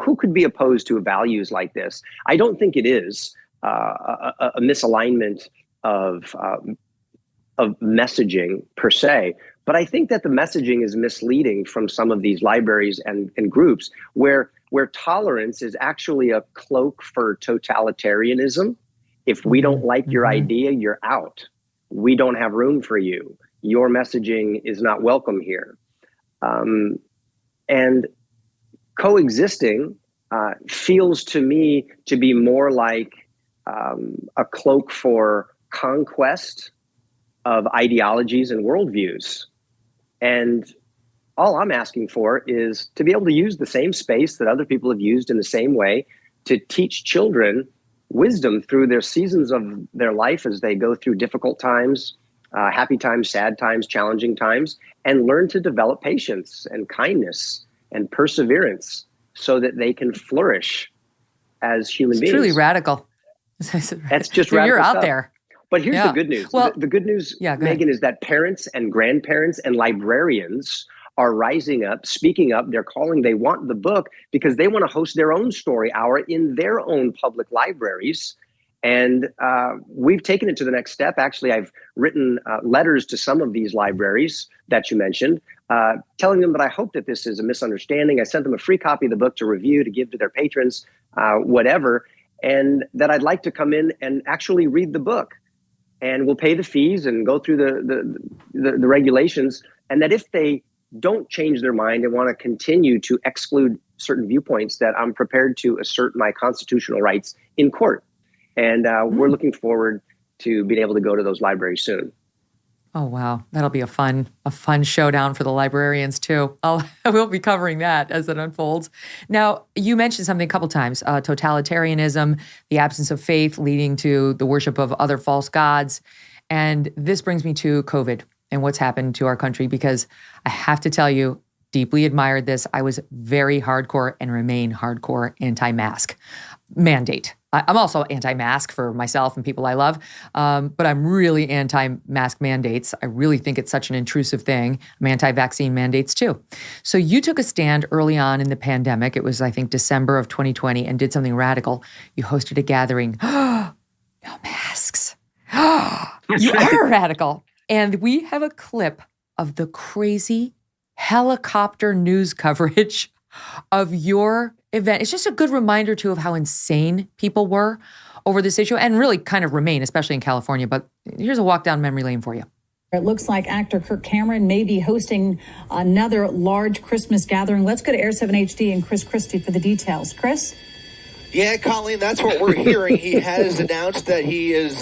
who could be opposed to values like this? I don't think it is a misalignment of messaging per se, but I think that the messaging is misleading from some of these libraries and groups where tolerance is actually a cloak for totalitarianism. If we don't like your idea, you're out. We don't have room for you. Your messaging is not welcome here. And coexisting feels to me to be more like a cloak for conquest of ideologies and worldviews. And all I'm asking for is to be able to use the same space that other people have used in the same way to teach children wisdom through their seasons of their life as they go through difficult times, happy times, sad times, challenging times, and learn to develop patience and kindness and perseverance so that they can flourish as human beings. Truly radical. That's just radical You're out stuff. there. But here's the good news. Well, the good news, Megyn, is that parents and grandparents and librarians are rising up, speaking up. They want the book because they want to host their own story hour in their own public libraries. And we've taken it to the next step. Actually, I've written letters to some of these libraries that you mentioned, telling them that I hope that this is a misunderstanding. I sent them a free copy of the book to review, to give to their patrons, whatever, and that I'd like to come in and actually read the book. And we'll pay the fees and go through the regulations. And that if they don't change their mind and want to continue to exclude certain viewpoints, that I'm prepared to assert my constitutional rights in court. And we're looking forward to being able to go to those libraries soon. Oh, wow. That'll be a fun showdown for the librarians, too. We'll be covering that as it unfolds. Now, you mentioned something a couple times, totalitarianism, the absence of faith leading to the worship of other false gods. And this brings me to COVID and what's happened to our country, because I have to tell you, deeply admired this. I was very hardcore and remain hardcore anti-mask mandate. I'm also anti-mask for myself and people I love, but I'm really anti-mask mandates. I really think it's such an intrusive thing. I'm anti-vaccine mandates too. So you took a stand early on in the pandemic. It was, I think, December of 2020, and did something radical. You hosted a gathering. No masks. You are radical. And we have a clip of the crazy helicopter news coverage of your event. It's just a good reminder, too, of how insane people were over this issue, and really kind of remain, especially in California. But here's a walk down memory lane for you. It looks like actor Kirk Cameron may be hosting another large Christmas gathering. Let's go to Air 7 HD and Chris Christie for the details. Chris? Yeah, Colleen, that's what we're hearing. He has announced that he is,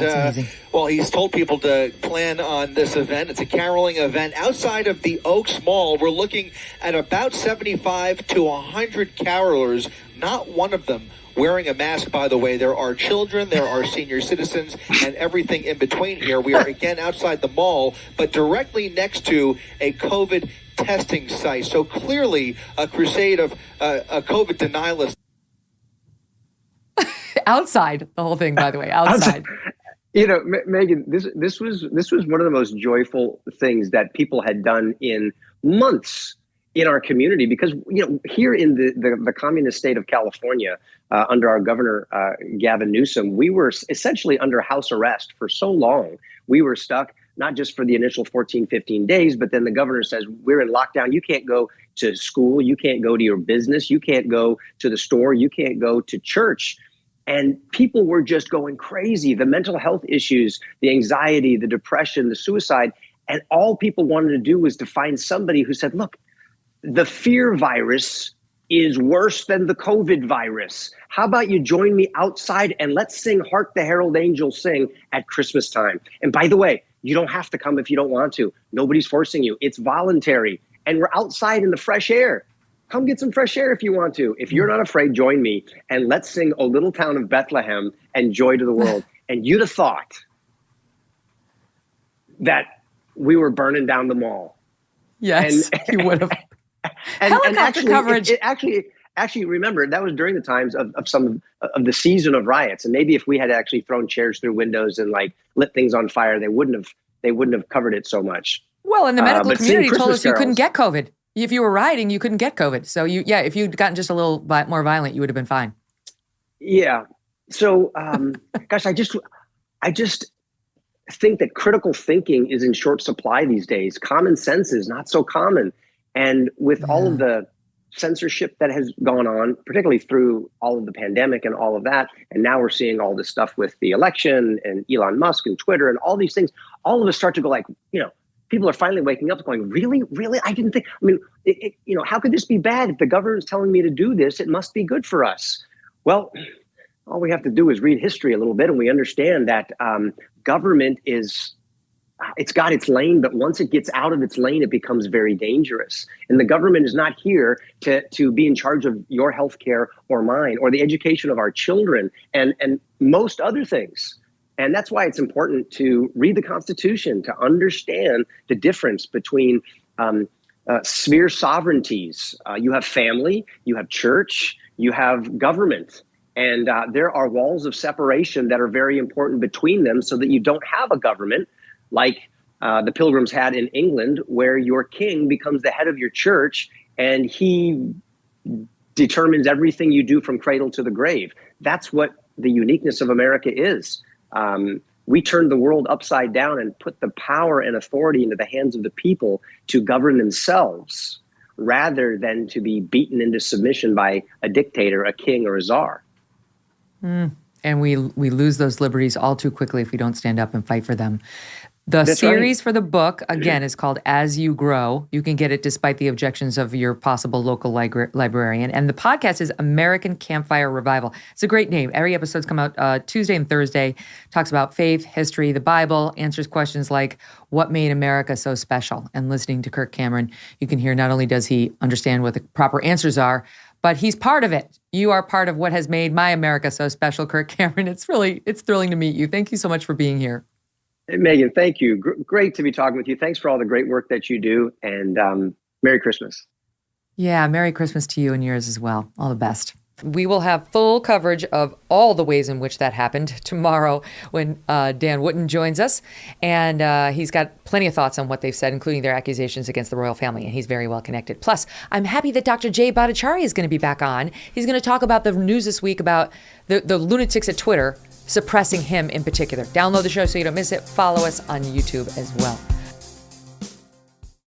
he's told people to plan on this event. It's a caroling event outside of the Oaks Mall. We're looking at about 75 to 100 carolers, not one of them wearing a mask, by the way. There are children, there are senior citizens, and everything in between here. We are again outside the mall, but directly next to a COVID testing site. So clearly a crusade of a COVID denialist. Outside the whole thing, by the way, outside. You know, Megyn, this was one of the most joyful things that people had done in months in our community, because, you know, here in the communist state of California, under our governor, Gavin Newsom, we were essentially under house arrest for so long. We were stuck, not just for the initial 14, 15 days, but then the governor says, we're in lockdown. You can't go to school. You can't go to your business. You can't go to the store. You can't go to church. And people were just going crazy. The mental health issues, the anxiety, the depression, the suicide. And all people wanted to do was to find somebody who said, look, the fear virus is worse than the COVID virus. How about you join me outside and let's sing Hark the Herald Angels Sing at Christmas time. And by the way, you don't have to come if you don't want to. Nobody's forcing you. It's voluntary. And we're outside in the fresh air. Come get some fresh air if you want to. If you're not afraid, join me and let's sing O Little Town of Bethlehem and Joy to the World. And you'd have thought that we were burning down the mall. Yes, you would have. And actually, coverage. Actually, remember, that was during the times of some of the season of riots. And maybe if we had actually thrown chairs through windows and like lit things on fire, they wouldn't have covered it so much. Well, and the medical community told us you couldn't get COVID. If you were rioting, you couldn't get COVID. So if you'd gotten just a little more violent, you would have been fine. Yeah. So, gosh, I just think that critical thinking is in short supply these days. Common sense is not so common. And with all of the censorship that has gone on, particularly through all of the pandemic and all of that, and now we're seeing all this stuff with the election and Elon Musk and Twitter and all these things, all of us start to go like, people are finally waking up going, really? I didn't think, how could this be bad? If the government's telling me to do this, it must be good for us. Well, all we have to do is read history a little bit, and we understand that government it's got its lane, but once it gets out of its lane, it becomes very dangerous. And the government is not here to be in charge of your healthcare or mine or the education of our children and most other things. And that's why it's important to read the Constitution, to understand the difference between sphere sovereignties. You have family, you have church, you have government. And there are walls of separation that are very important between them so that you don't have a government like the Pilgrims had in England, where your king becomes the head of your church and he determines everything you do from cradle to the grave. That's what the uniqueness of America is. We turned the world upside down and put the power and authority into the hands of the people to govern themselves, rather than to be beaten into submission by a dictator, a king, or a czar. And we lose those liberties all too quickly if we don't stand up and fight for them. The That's series right. for the book, again, is called As You Grow. You can get it despite the objections of your possible local librarian. And the podcast is American Campfire Revival. It's a great name. Every episode's come out Tuesday and Thursday. Talks about faith, history, the Bible, answers questions like what made America so special. And listening to Kirk Cameron, you can hear not only does he understand what the proper answers are, but he's part of it. You are part of what has made my America so special, Kirk Cameron. It's thrilling to meet you. Thank you so much for being here. Hey, Megyn, thank you. Great to be talking with you. Thanks for all the great work that you do. And Merry Christmas. Yeah, Merry Christmas to you and yours as well. All the best. We will have full coverage of all the ways in which that happened tomorrow when Dan Wootton joins us. And he's got plenty of thoughts on what they've said, including their accusations against the royal family. And he's very well connected. Plus, I'm happy that Dr. Jay Bhattacharya is going to be back on. He's going to talk about the news this week about the lunatics at Twitter suppressing him in particular. Download the show so you don't miss it. Follow us on YouTube as well.